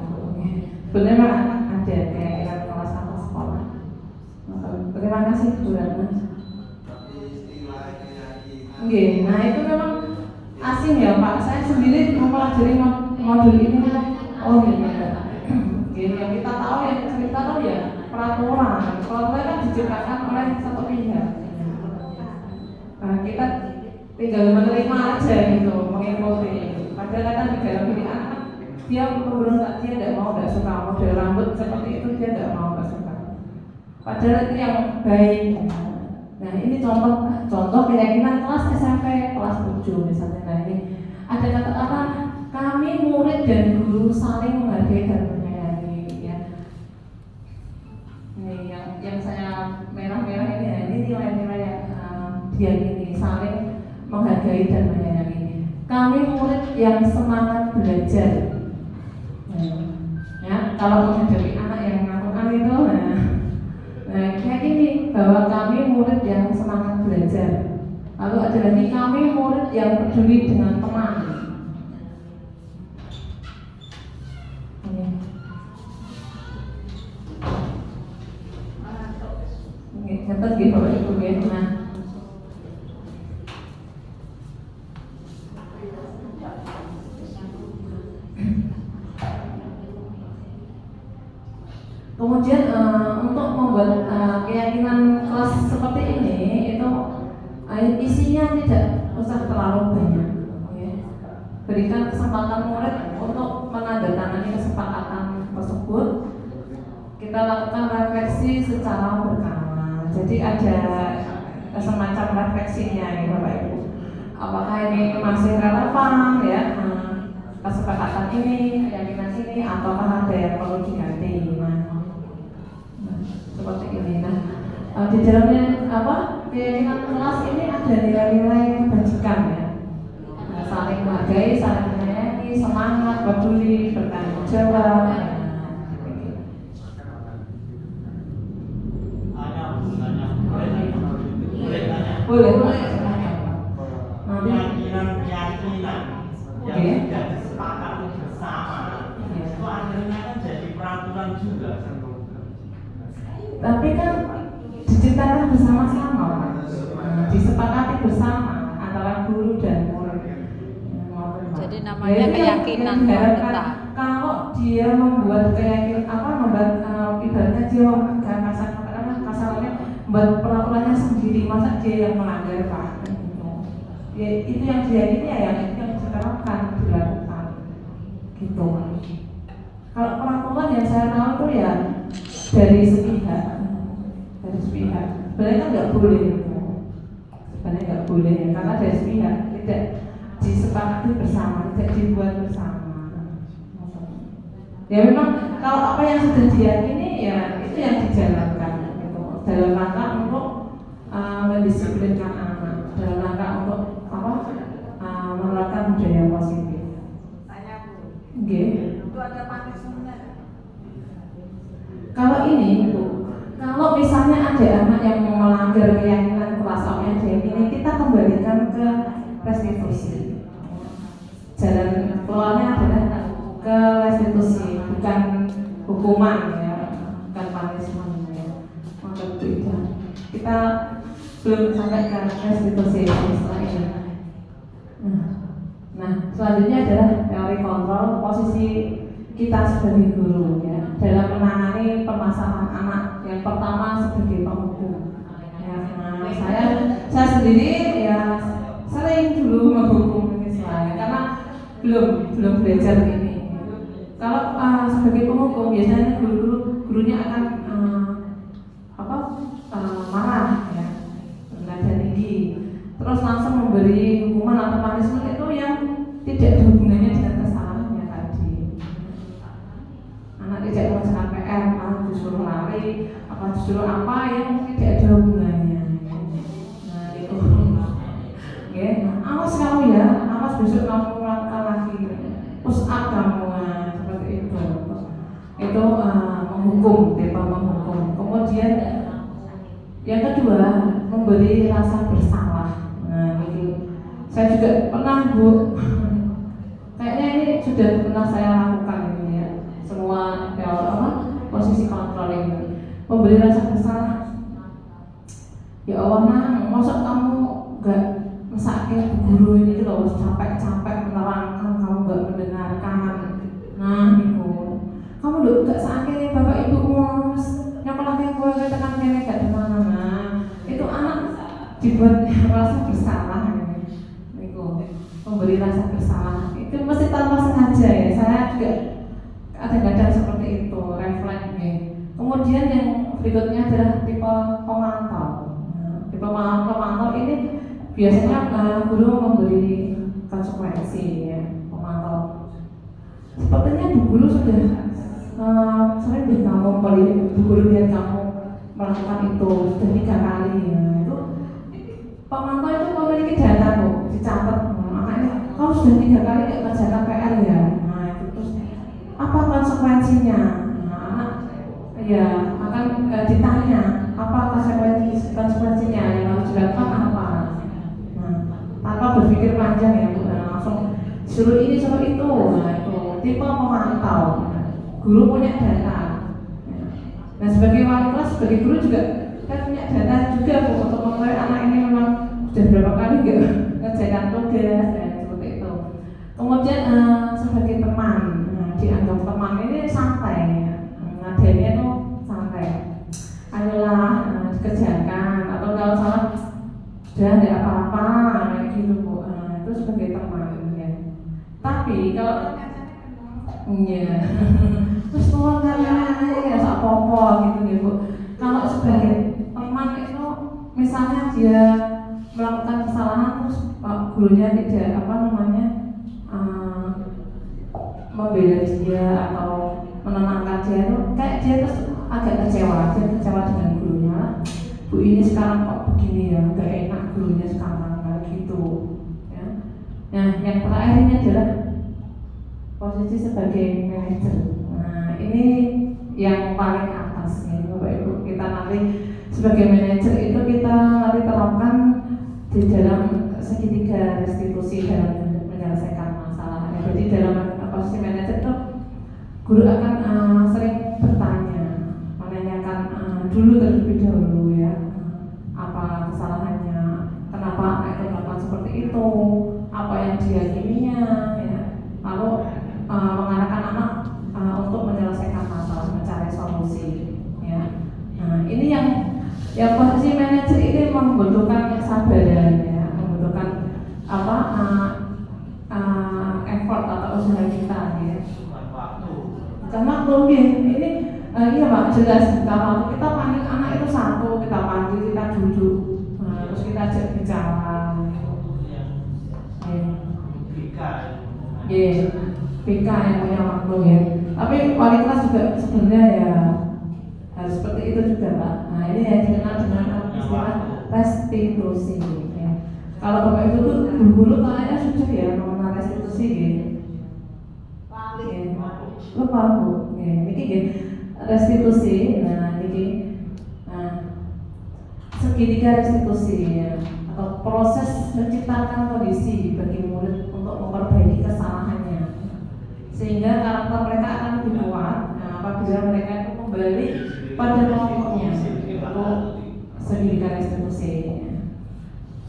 Sebenarnya ada keyakinan kelas atau sekolah. Terima kasih Bu Ratna. Nah itu memang asing ya Pak. Saya sendiri mempelajari modul ini. Oh iya. Yang kita tahu, yang kita tahu ya peraturan tinggal menerima aja gitu, mengikuti. Padahal kadang di dalam diri anak dia memberontak, dia tidak mau, tidak suka model rambut seperti itu, dia tidak mau, tidak suka. Padahal itu yang baik. Nah ini contoh keyakinan kelas SMP kelas 7 misalnya. Nah ini ada kata-kata kami murid dan guru saling menghargai dan menyayangi ya. Ini yang saya merah-merah ini ya, ini nilai-nilai yang diyakini saling menghargai dan menyayangi. Kami murid yang semangat belajar. Ya, kalau menghadapi anak yang melakukan itu, nah kayak gini bahwa kami murid yang semangat belajar. Lalu ada lagi kami murid yang peduli dengan teman. Ngetes gitu Bapak Ibu ya. Nah, kemudian untuk membuat keyakinan kelas seperti ini itu isinya tidak usah terlalu banyak. Ya. Berikan kesempatan murid untuk menandatangani kesepakatan tersebut. Kita lakukan refleksi secara berkala. Jadi ada semacam refleksinya ya Bapak Ibu. Apakah ini masih relevan ya kesepakatan ini, keyakinan ini, ataukah ada yang perlu diganti? Seperti ini. Nah, di dalamnya keyakinan kelas ini ada nilai-nilai kebajikan ya. Saling menghargai, saling menyayangi, semangat, peduli, bertanggung jawab. Boleh. Keyakinan yang sudah disepakati bersama itu akhirnya kan jadi peraturan juga. Tapi kan diciptakan bersama-sama, disepakati bersama antara guru dan murid. Jadi namanya keyakinan tetap. Kalau dia membuat ibaratnya dia kasarnya membuat peraturannya sendiri, masa dia yang melanggar Pak? Ya, itu yang diyakini ya, yang itu yang diterapkan, dilakukan, gitu. Kalau peraturan yang saya tahu itu ya dari sepihak. Sebenarnya kan nggak boleh, karena dari sepihak tidak disepakati bersama, tidak dibuat bersama. Ya memang kalau apa yang sudah diyakini ya itu yang dijalankan, gitu. Dalam rangka untuk mendisiplinkan anak, dalam rangka untuk menerapkan budaya positif. Tanya Bu. Okay. Itu ada punishment-nya? Kalau ini Bu, kalau misalnya ada anak yang melanggar keyakinan kelas yang diyakini, kita kembalikan ke restitusi. Jalan keluarnya adalah ke restitusi, bukan hukuman ya, bukan punishment ya. Untuk itu kita belum sampai ke restitusi setelah ini. Nah, selanjutnya adalah teori kontrol posisi kita sebagai guru ya dalam menangani permasalahan anak. Yang pertama sebagai penghukum. Ya, nah, saya sendiri ya sering dulu menghukum ini saya karena belum belajar ini. Kalau sebagai penghukum biasanya gurunya akan marah ya, bernada tinggi, terus langsung memberi hukuman atau punishment itu yang tidak ada hubungannya dengan kesalahannya tadi. Anak tidak mengerjakan PR, malah disuruh lari, disuruh apa yang tidak ada hubungannya. Nah itu, ya, awas kamu ya, awas besok kamu melakukan lagi, push up kamu, seperti itu. Itu menghukum, tipe menghukum. Kemudian yang kedua memberi rasa bersalah. Nah itu saya juga pernah Bu, kayaknya ini sudah pernah saya lakukan ini ya, semua posisi kontrol ini, memberi rasa bersalah. Ya Allah Nang, masa kamu gak mesake guru ini loh, capek-capek menerangkan kamu gak mendengarkan. Nah itu kamu udah gak sakit bapak ibumu nyokolatin gue tekan kene gak dimana. Nah itu anak dibuat rasa bersalah. memberi rasa bersalah. Itu mesti tanpa sengaja ya. Saya juga kadang-kadang seperti itu, refleks ya. Kemudian yang berikutnya adalah tipe pemantau. Tipe pemantau ini biasanya guru memberi konsekuensi ya, pemantau. Sepertinya bu guru sudah sering lihat kamu, bu guru lihat kamu melakukan itu sudah 3 kali ya. Itu pemantau itu memiliki data bu, dicatat. Makanya kamu sudah 3 kali nggak kerjakan PR ya. Nah itu terus apa konsekuensinya? Nah, anak ya akan ditanya apa konsekuensinya yang harus dilakukan apa. Nah, tanpa berpikir panjang ya bu, langsung suruh ini suruh itu. Nah itu tipe pemantau. Guru punya data. Nah sebagai wali kelas, sebagai guru juga kita punya data juga bu, untuk mengetahui anak ini memang sudah berapa kali nggak ngerjakan tugas dan seperti itu. Kemudian sebagai teman, dianggap teman ini santai, ngadanya tuh santai. Ayolah dikerjakan, atau kalau salah sudah ada apa-apa kayak gitu bu. Itu sebagai teman ya. Tapi kalau iya terus tolong kalian ya sak popo gitu ya bu. Kalau sebagai teman itu misalnya dia melakukan kesalahan terus gurunya tidak membela dia atau menenangkan dia, itu kayak dia terus agak kecewa dengan gurunya. Bu ini sekarang kok begini ya, gak enak gurunya sekarang kayak gitu ya. Nah yang terakhir ini adalah posisi sebagai manajer. Nah ini yang paling atas nih Bapak Ibu. Kita nanti sebagai manajer itu kita nanti terapkan di dalam segitiga restitusi dalam menyelesaikan masalah. Jadi dalam posisi manajer itu guru akan sering bertanya, menanyakan dulu terlebih dahulu ya, apa kesalahannya, kenapa anak itu melakukan seperti itu, apa yang diyakininya ya. Lalu mengarahkan anak untuk menyelesaikan masalah, mencari solusi ya. Nah ini yang posisi manajer ini membutuhkan kesabaran ya, membutuhkan effort atau usaha kita ya. Bukan waktu ini iya Pak, jelas bukan waktu. Kita panggil anak itu satu, kita panggil, kita duduk, terus kita ajak bicara. BK yang punya waktu ya. Tapi wali kelas juga sebenarnya ya harus seperti itu juga Pak. Nah ini yang dikenal dengan istilah restitusi ya. Kalau Bapak Ibu tuh dulu kayaknya sudah ya mengenal restitusi gitu. Lupa Bu, ya, ini restitusi. Nah ini segitiga restitusi ya, atau proses menciptakan kondisi bagi murid untuk memperbaiki kesalahannya sehingga karakter mereka akan lebih kuat. Nah, apabila mereka itu kembali pada kelompoknya, itu segitiga restitusi.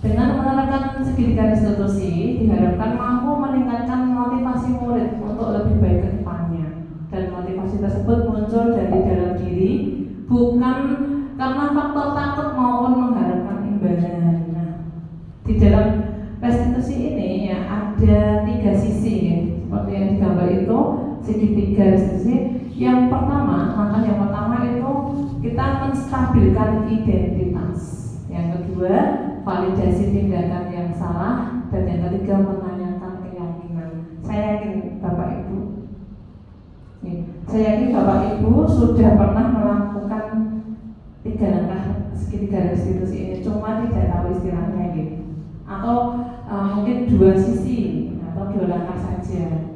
Dengan menerapkan segitiga restitusi diharapkan mampu meningkatkan motivasi murid untuk lebih baik ke depannya, dan motivasi tersebut muncul dari dalam diri, bukan karena faktor takut maupun mengharapkan imbalan. Nah, di dalam restitusi ini ya ada 3 sisi ya, seperti yang digambar itu segitiga restitusi. Yang pertama, langkah yang pertama itu kita menstabilkan identitas. Yang kedua, validasi tindakan yang salah, dan yang ketiga menanyakan keyakinan. Saya yakin Bapak Ibu, sudah pernah melakukan 3 langkah segitiga restitusi ini, cuma tidak tahu istilahnya gitu, atau mungkin 2 sisi atau 2 langkah saja.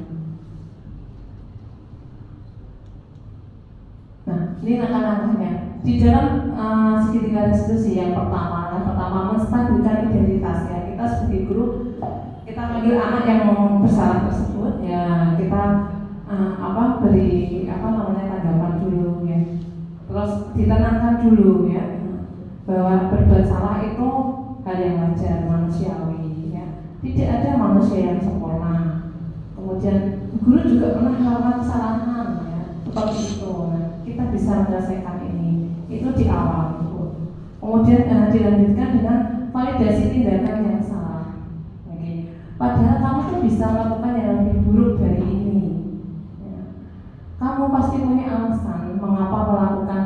Nah, ini langkah-langkahnya. Di dalam segitiga restitusi yang pertama menstabilkan identitas ya. Kita sebagai guru, kita panggil anak yang bersalah tersebut ya, kita beri tanggapan dulu ya. Terus ditenangkan dulu ya, bahwa berbuat salah itu hal yang wajar, manusiawi ya. Tidak ada manusia yang sempurna. Kemudian guru juga pernah melakukan kesalahan ya, seperti itu. Nah, kita bisa menyelesaikan ini. Itu di awal. Kemudian dilanjutkan dengan validasi tindakan yang salah. Padahal kamu tuh bisa melakukan yang lebih buruk dari ini. Ya. Kamu pasti punya alasan mengapa melakukan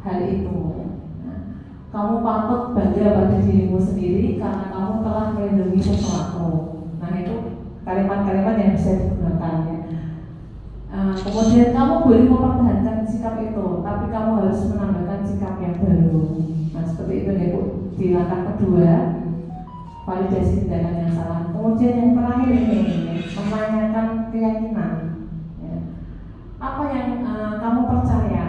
hal itu. Ya. Kamu patut bangga pada dirimu sendiri karena kamu telah melindungi sesuatu. Nah itu kalimat-kalimat yang bisa digunakan ya. Kemudian kamu boleh mempertahankan sikap itu, tapi kamu harus menambahkan sikap yang baru. Nah seperti itu ya Bu. Di langkah kedua, validasi tindakan yang salah. Kemudian yang terakhir ini menanyakan keyakinan. Ya. Apa yang kamu percaya?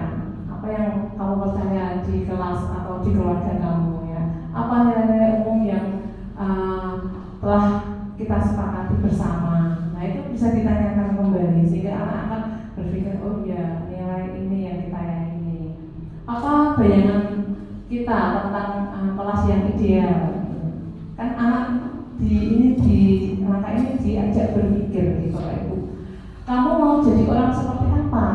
Apa yang kamu percaya di kelas atau di keluarga kamu ya? Apa nilai-nilai umum yang telah kita sepakati bersama? Nah itu bisa ditanyakan kembali sehingga anak akan berpikir, oh ya nilai ini yang kita yakini. Apa bayangan kita tentang kelas yang ideal? Kan anak di langkah ini diajak berpikir gitu Bapak Ibu. Kamu mau jadi orang seperti apa?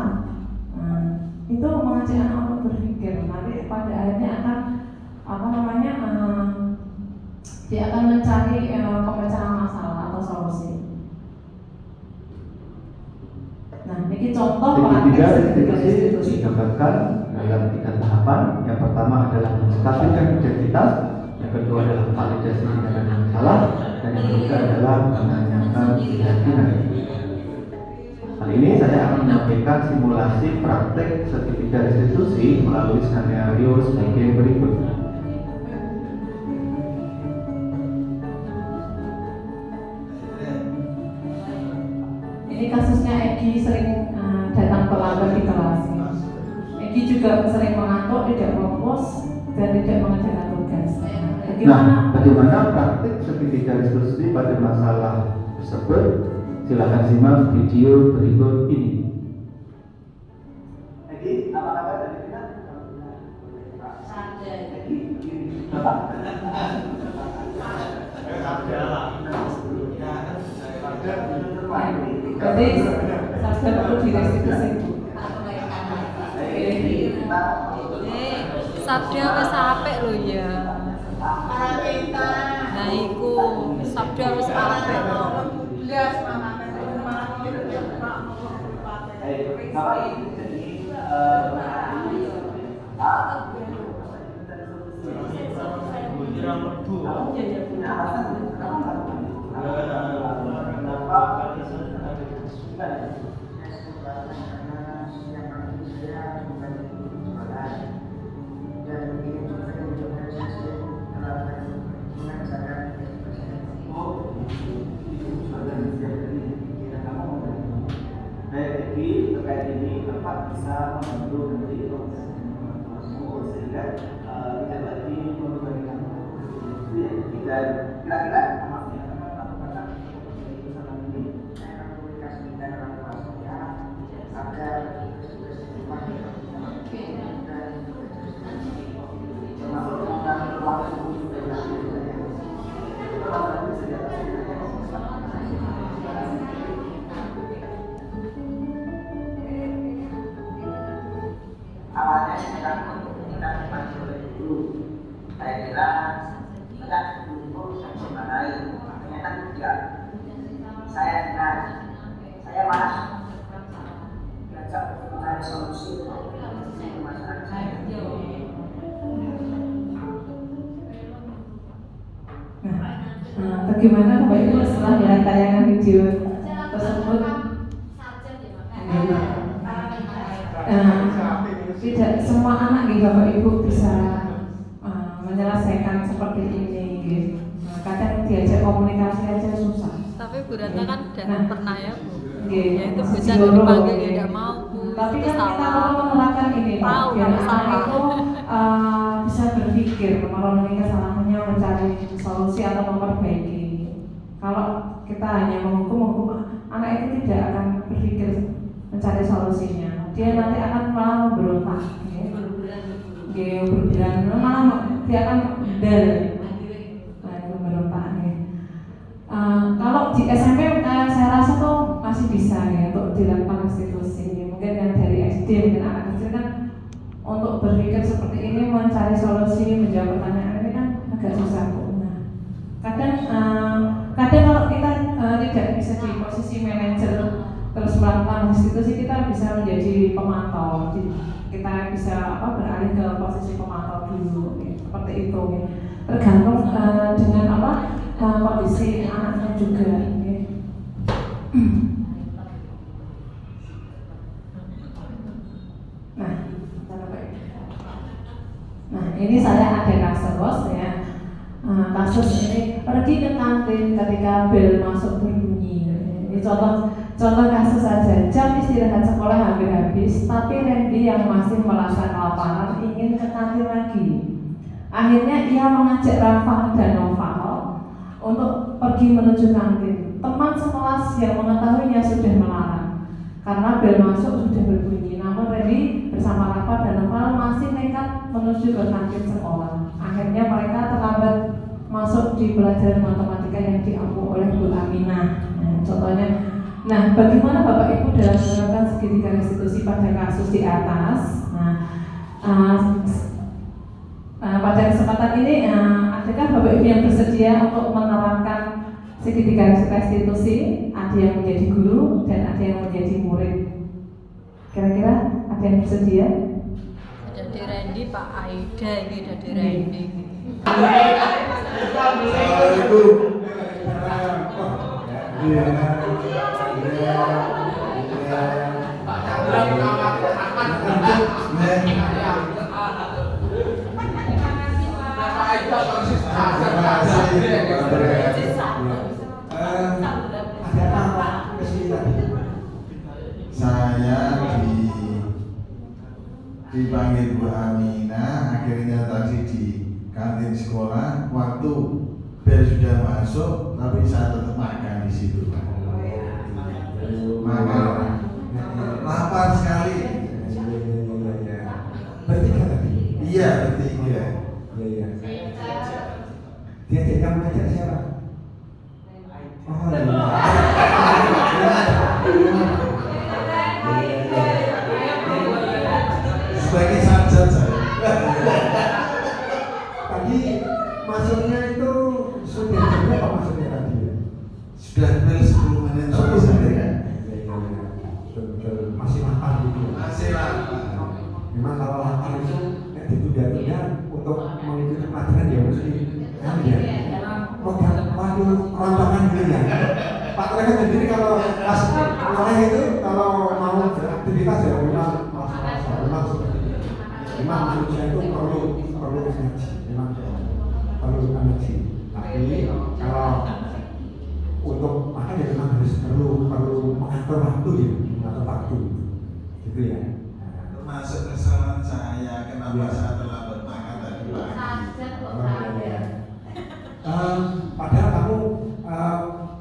Nah, itu mengajak anak untuk berpikir. Nanti pada akhirnya akan dia akan mencari pemecahan masalah atau solusi. Nah, ini contoh Tiga restitusi digambarkan dalam 3 tahapan. Yang pertama adalah menstabilkan identitas, yang kedua adalah validasi tindakan yang salah, dan yang ketiga adalah menanyakan keyakinan. Kali ini saya akan menyampaikan simulasi praktek sertifikat restitusi melalui skenario sebagai berikut. Ini kasusnya Egi sering datang terlambat di kelas. Egi juga sering mengantuk, tidak fokus, dan tidak mengerjakan tugas. Bagaimana praktik sertifikat restitusi pada masalah tersebut? Silakan simak video berikut ini. Jadi apa kabar dari kita? Berarti sabda perlu direstitusi. Sabda wis apik lho ya. Nah iku sabda wis apik lho. Jadi terkait ini Bapak bisa membantu nanti sehingga tidak lagi memberikan dan kira-kira maksudnya Bapak ini saya komunikasi dengan orang tua saya agar awalnya kita dipanggil dulu. Saya kira tidak dulu sebenarnya ternyata tidak. Saya malah diajak mencari solusi untuk masalah saya. Bagaimana Bapak Ibu setelah melihat tayangan video tersebut? Tidak semua anak gitu Bapak Ibu bisa menyelesaikan seperti ini gitu. Kadang diajak komunikasi aja susah. Tapi Bu Ratna kan udah pernah ya Bu. Ya itu bisa dipanggil ya tidak mau Bu. Tapi Itu kan kita salah. perlu menerapkan ini Pak. Tahu Biar kalau anak salah. itu bisa berpikir memenuhi kesalahannya, mencari solusi atau memperbaiki. Kalau kita hanya menghukum, anak itu tidak akan berpikir mencari solusinya. Dia nanti akan malah memberontak. Dia berberan, malah dia akan bedal. Memberontak. Kalau di SMP saya rasa tuh masih bisa ya untuk dilakukan restitusi. Mungkin yang dari SD, mungkin anak kecil kan untuk berpikir seperti ini, mencari solusi, menjawab pertanyaan ini kan agak susah Bu. Nah, kadang kalau kita tidak bisa bisa menjadi pemantau. Kita bisa beralih ke posisi pemantau dulu, ya. Seperti itu. Ya. Tergantung dengan kondisi anaknya juga. Ya. Nah, ini saya ada kasus ya. Kasus ini pergi ke kantin ketika bel masuk berbunyi. Ini contoh kasus saja. Jam istirahat sekolah hampir habis, tapi Randy yang masih merasa kelaparan ingin ke kantin lagi. Akhirnya ia mengajak Rafa dan Noval untuk pergi menuju kantin. Teman sekelas yang mengetahuinya sudah melarang karena bel masuk sudah berbunyi. Namun Randy bersama Rafa dan Noval masih nekat menuju ke kantin sekolah. Akhirnya mereka terlambat masuk di pelajaran matematika yang diampu oleh Bu Aminah. Nah, contohnya, bagaimana Bapak Ibu dalam menerapkan segitiga restitusi pada kasus di atas? Pada kesempatan ini, adakah Bapak Ibu yang bersedia untuk menerapkan segitiga restitusi? Ada yang menjadi guru dan ada yang menjadi murid. Kira-kira ada yang bersedia? Jadi Randy, Pak Aida ini jadi Randy. Assalamualaikum. Saya dipanggil Bu Aminah, akhirnya tadi di kantin sekolah, waktu bel sudah masuk, tapi saya tetap makan di situ. Makan, lapar sekali. Bertiga tadi? Iya, bertiga. Iya. Dia tidak mengajak siapa? Oh Sebagai sarjana saya. Tadi masuknya itu sudah berapa masuknya tadi? Sudah bel 10 menit sudah saya. Masih lapar gitu. Masih lapar. Memang kalau lapar itu ditunda-tunda untuk mengikuti pelajaran ya mesti program waktu keroncongan gitu ya. Pak Rekan sendiri kalau pas oleh itu kalau mau beraktivitas ya memang seperti itu. Memang manusia itu perlu energi, memang perlu energi. Tapi kalau untuk makan ya memang harus perlu mengatur waktu ya, gitu ya. Termasuk kesalahan saya, kenapa saya terlambat makan tadi pagi. Padahal kamu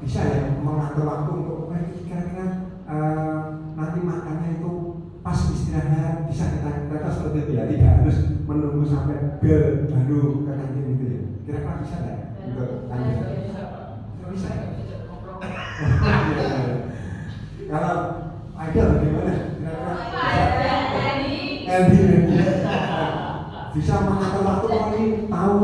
bisa ya mengatur waktu untuk kira-kira nanti makannya itu pas istirahat bisa kita seperti itu ya, tidak harus menunggu sampai bel baru ke kantin gitu ya. Kira-kira bisa nggak untuk lanjut? Bisa. Kalau ada bagaimana? Bisa mengatur waktu kalau ini tahu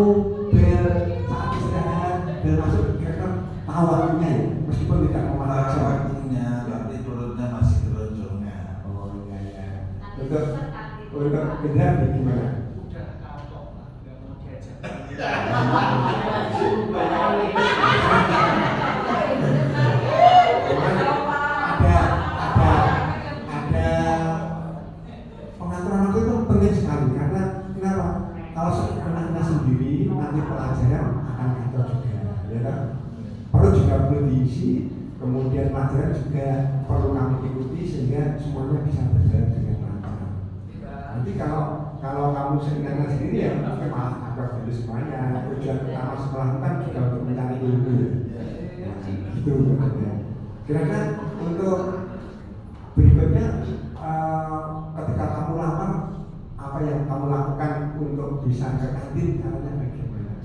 bel saat istirahat bel masuk kira-kira tahu waktunya ya meskipun tidak memantau waktunya tapi perutnya masih keroncongan. Oh iya. Untuk beda bagaimana? Pengaturan waktu itu penting sekali karena kenapa? Kalau anaknya sendiri nanti pelajaran akan kacau juga, ya kan? Perut juga perlu diisi, kemudian pelajaran juga perlu kami ikuti sehingga semuanya bisa berjalan dengan lancar. Nanti kalau kamu sendiri ya mungkin malah agak dulu semuanya. Tujuan utama sekolah kan juga untuk mencari ilmu. Gitu ya. Kira-kira untuk berikutnya ketika kamu lapar apa yang kamu lakukan untuk bisa ke kantin caranya bagaimana?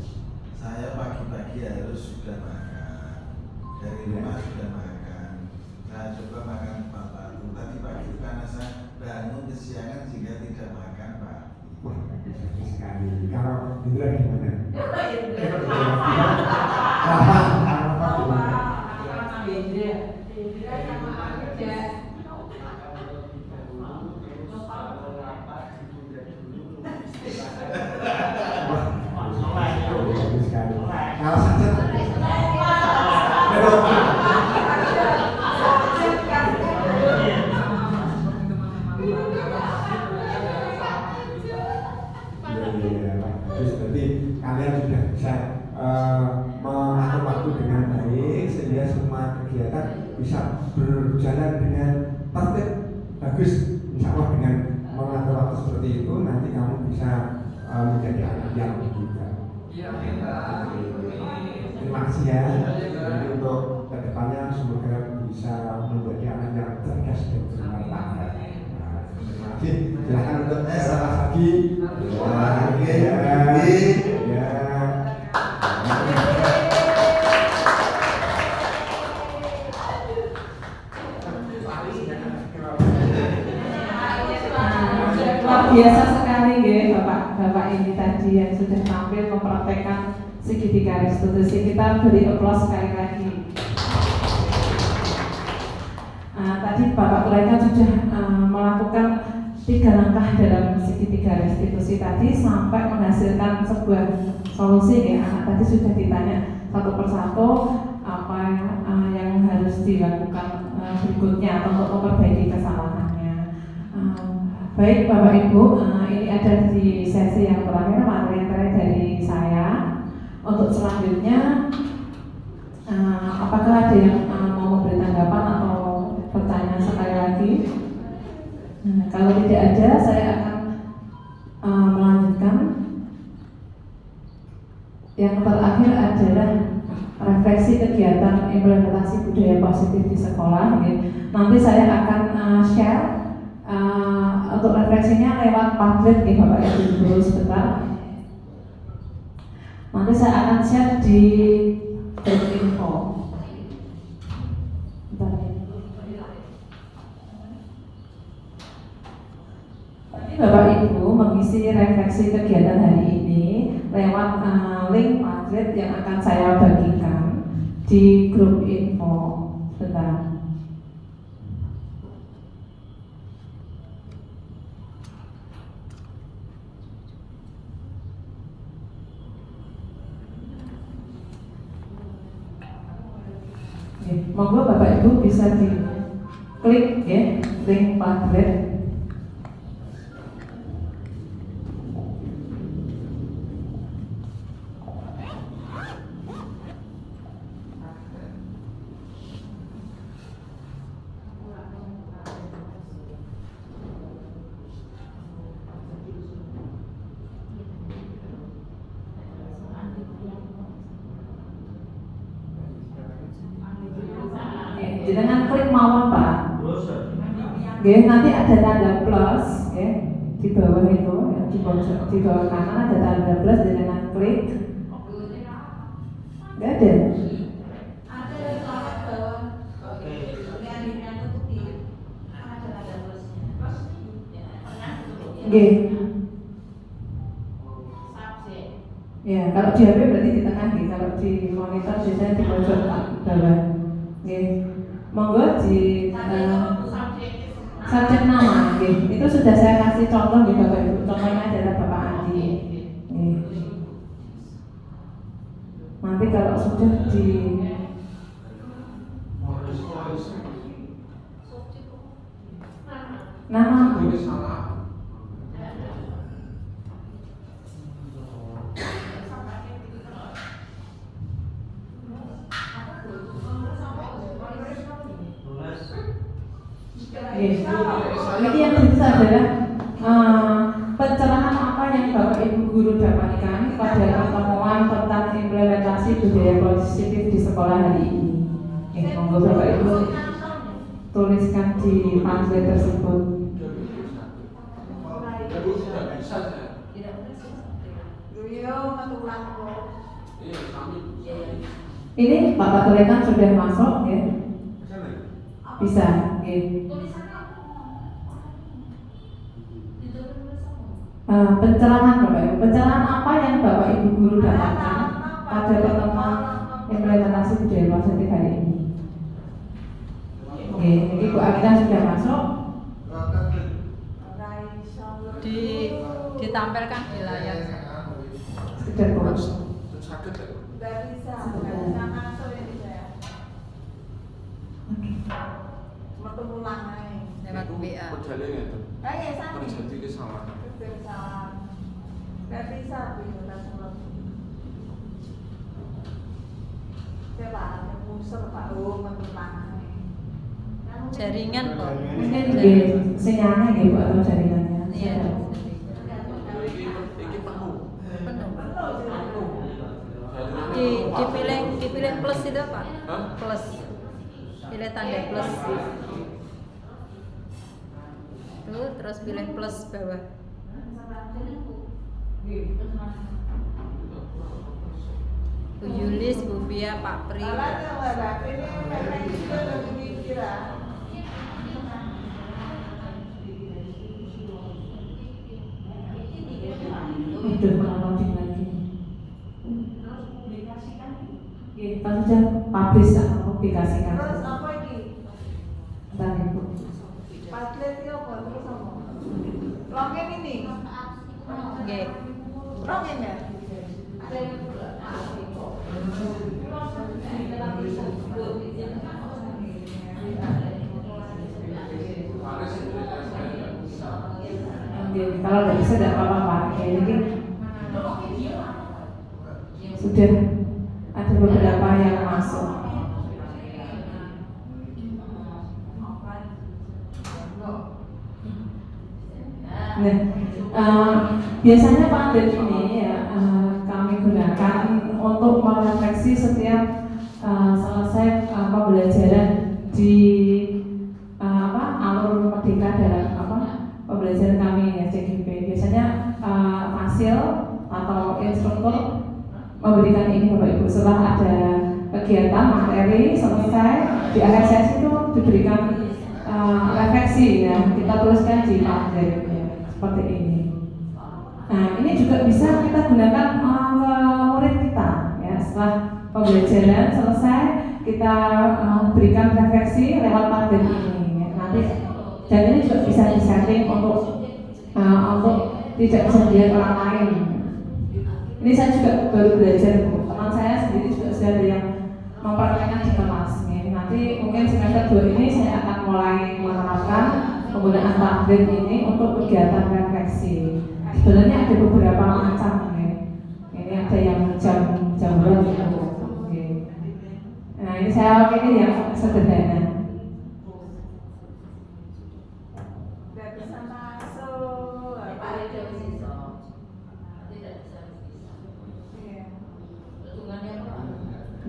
Saya pagi-pagi harus sudah makan, dari rumah sudah makan. Saya coba makan pagi, tapi pagi itu karena saya bangun kesiangan sehingga tidak makan pagi. Wah, bagus sekali. Kalau Indra gimana? bagus. Berarti kalian sudah bisa mengatur waktu dengan baik sehingga semua kegiatan bisa berjalan dengan tertib bagus. Insya Allah dengan mengatur waktu seperti itu nanti kamu bisa menjadi anak yang juga. Terima kasih ya. Jadi untuk kedepannya semoga bisa menjadi anak yang cerdas dan bermartabat. Terima kasih. Silakan untuk saudara lagi. Luar biasa sekali ya Bapak ini tadi yang sudah tampil mempraktekkan segitiga restitusi. Kita beri aplaus sekali lagi. Tadi Bapak Kulaikan sudah melakukan 3 langkah dalam segitiga restitusi tadi sampai menghasilkan sebuah solusi ya. Anak tadi sudah ditanya satu persatu apa yang harus dilakukan berikutnya atau untuk memperbaiki kesalahannya. Baik Bapak Ibu, ini ada di sesi yang terakhir materi dari saya. Untuk selanjutnya, apakah ada yang mau memberi tanggapan atau pertanyaan sekali lagi? Kalau tidak ada, saya akan melanjutkan. Yang terakhir adalah refleksi kegiatan implementasi budaya positif di sekolah. Nanti saya akan share untuk refleksinya lewat Padlet nih Bapak Ibu dulu sebentar. Nanti saya akan share di info. Bapak Ibu mengisi refleksi kegiatan hari ini lewat link Padlet yang akan saya bagikan di grup info. Sebentar. Monggo Bapak Ibu bisa diklik ya link Padlet. Dengan klik mawon Pak. Nanti ada tanda plus di bawah itu, di bawah kanan ada tanda plus dengan klik. Nggak ada. Ada di bawah bawah. Oke. Yang tutupi. Ada tanda plusnya. Plus. Subjek. Ya, kalau di HP berarti di tengah nih. Kalau di monitor biasanya di pojok bawah. Monggo di subjek nama, itu sudah saya kasih contoh di Bapak Ibu. Contohnya adalah Bapak Andi. Nanti kalau sudah di nama ini yang bisa adalah pencerahan apa yang Bapak Ibu guru dapatkan pada pertemuan tentang implementasi budaya positif di sekolah hari ini. Monggo Bapak Ibu tuliskan di pamflet tersebut. Ini Bapak Tulekan sudah masuk ya. Bisa. Pencerahan Bapak Ibu. Pencerahan apa yang Bapak Ibu guru dapatkan pada pertemuan implementasi budaya positif hari ini? Jadi Bu Amina sudah masuk. Ditampilkan di layar. Sudah Bu. Nggak bisa masuk ini saya. Metu ulang aja. Lewat WA. Terjadi kesalahan. Gak bisa gitu langsung. Coba musur Pak menurut Jaringan kok. Mungkin sinyalnya gitu atau jaringannya. Iya. Dipilih plus itu Pak. Plus. Pilih tanda plus. Tuh, terus pilih plus bawah. Bu Yulis, Bu Bia, Pak Pri. Udah menonton lagi. Kita sudah publish publikasikan. Terus apa ini? Bentar Ibu. Paslet itu apa? Terus apa? Login ini? Oke. Login ya? Kalau nggak bisa tidak apa-apa. Ini sudah ada beberapa yang masuk. Nah, biasanya pandet ini ya kami gunakan untuk merefleksi setiap selesai pembelajaran di alur merdeka dalam pembelajaran kami ya CGP. Biasanya hasil atau instruktur memberikan ini Bapak Ibu setelah ada kegiatan materi selesai di akhir sesi itu diberikan refleksi ya, kita tuliskan di pandet ya, seperti ini. Nah ini juga bisa kita gunakan ke murid kita ya, setelah pembelajaran selesai kita berikan refleksi lewat pandet ini ya. Nanti dan ini juga bisa disetting untuk tidak bisa dilihat orang lain. Ini saya juga baru belajar Bu. Teman saya sendiri juga sudah ada yang mempraktekkan di kelas. Nanti mungkin semester 2 ini saya akan mulai menerapkan penggunaan tablet ini untuk kegiatan refleksi. Sebenarnya ada beberapa macam ya. Ini ada yang jam bulan gitu. Nah ini saya pilih yang sederhana.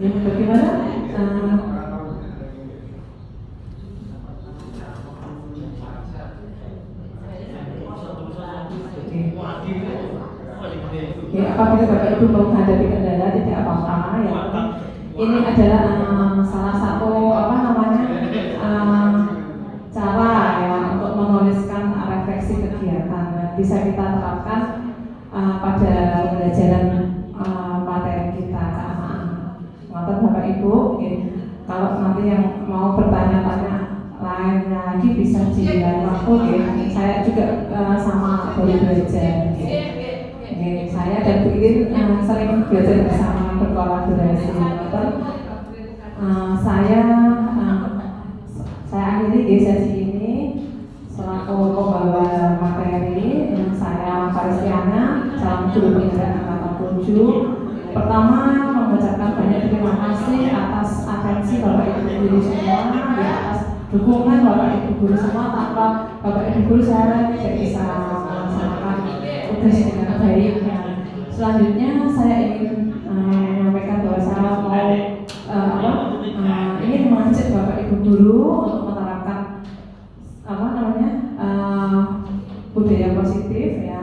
Ya, bagaimana? Ya, apabila Bapak Ibu menghadapi kendala tidak apa-apa ya. Ini adalah salah satu cara ya untuk menuliskan refleksi kegiatan. Bisa kita terapkan pada pembelajaran materi kita. Bapak Ibu, kalau nanti yang mau bertanya-tanya lain lagi bisa di lain waktu ya. Saya juga sama baru belajar. Saya dan Bu Irin sering belajar bersama berkolaborasi. Saya akhiri sesi ini selaku pembawa materi. Saya Paristiana, calon guru penggerak angkatan 7. Pertama, mengucapkan banyak terima kasih atas atensi Bapak Ibu guru semua, ya, atas dukungan Bapak Ibu guru semua. Tanpa Bapak Ibu guru saya tidak bisa melaksanakan tugas dengan baik. Ya. Selanjutnya saya ingin menyampaikan bahwa saya mau ingin mengajak Bapak Ibu guru untuk menerapkan budaya positif ya.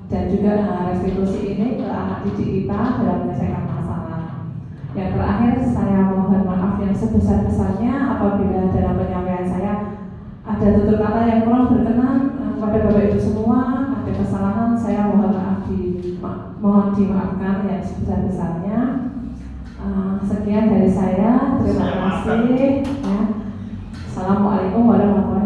Dan juga restitusi ini ke anak didik kita dalam menyelesaikan masalah. Yang terakhir, saya mohon maaf yang sebesar-besarnya apabila dalam penyampaian saya ada tutur kata yang kurang berkenan kepada Bapak Ibu semua, ada kesalahan, saya mohon mohon dimaafkan yang sebesar-besarnya. Sekian dari saya, terima kasih. Ya. Assalamualaikum warahmatullahi wabarakatuh.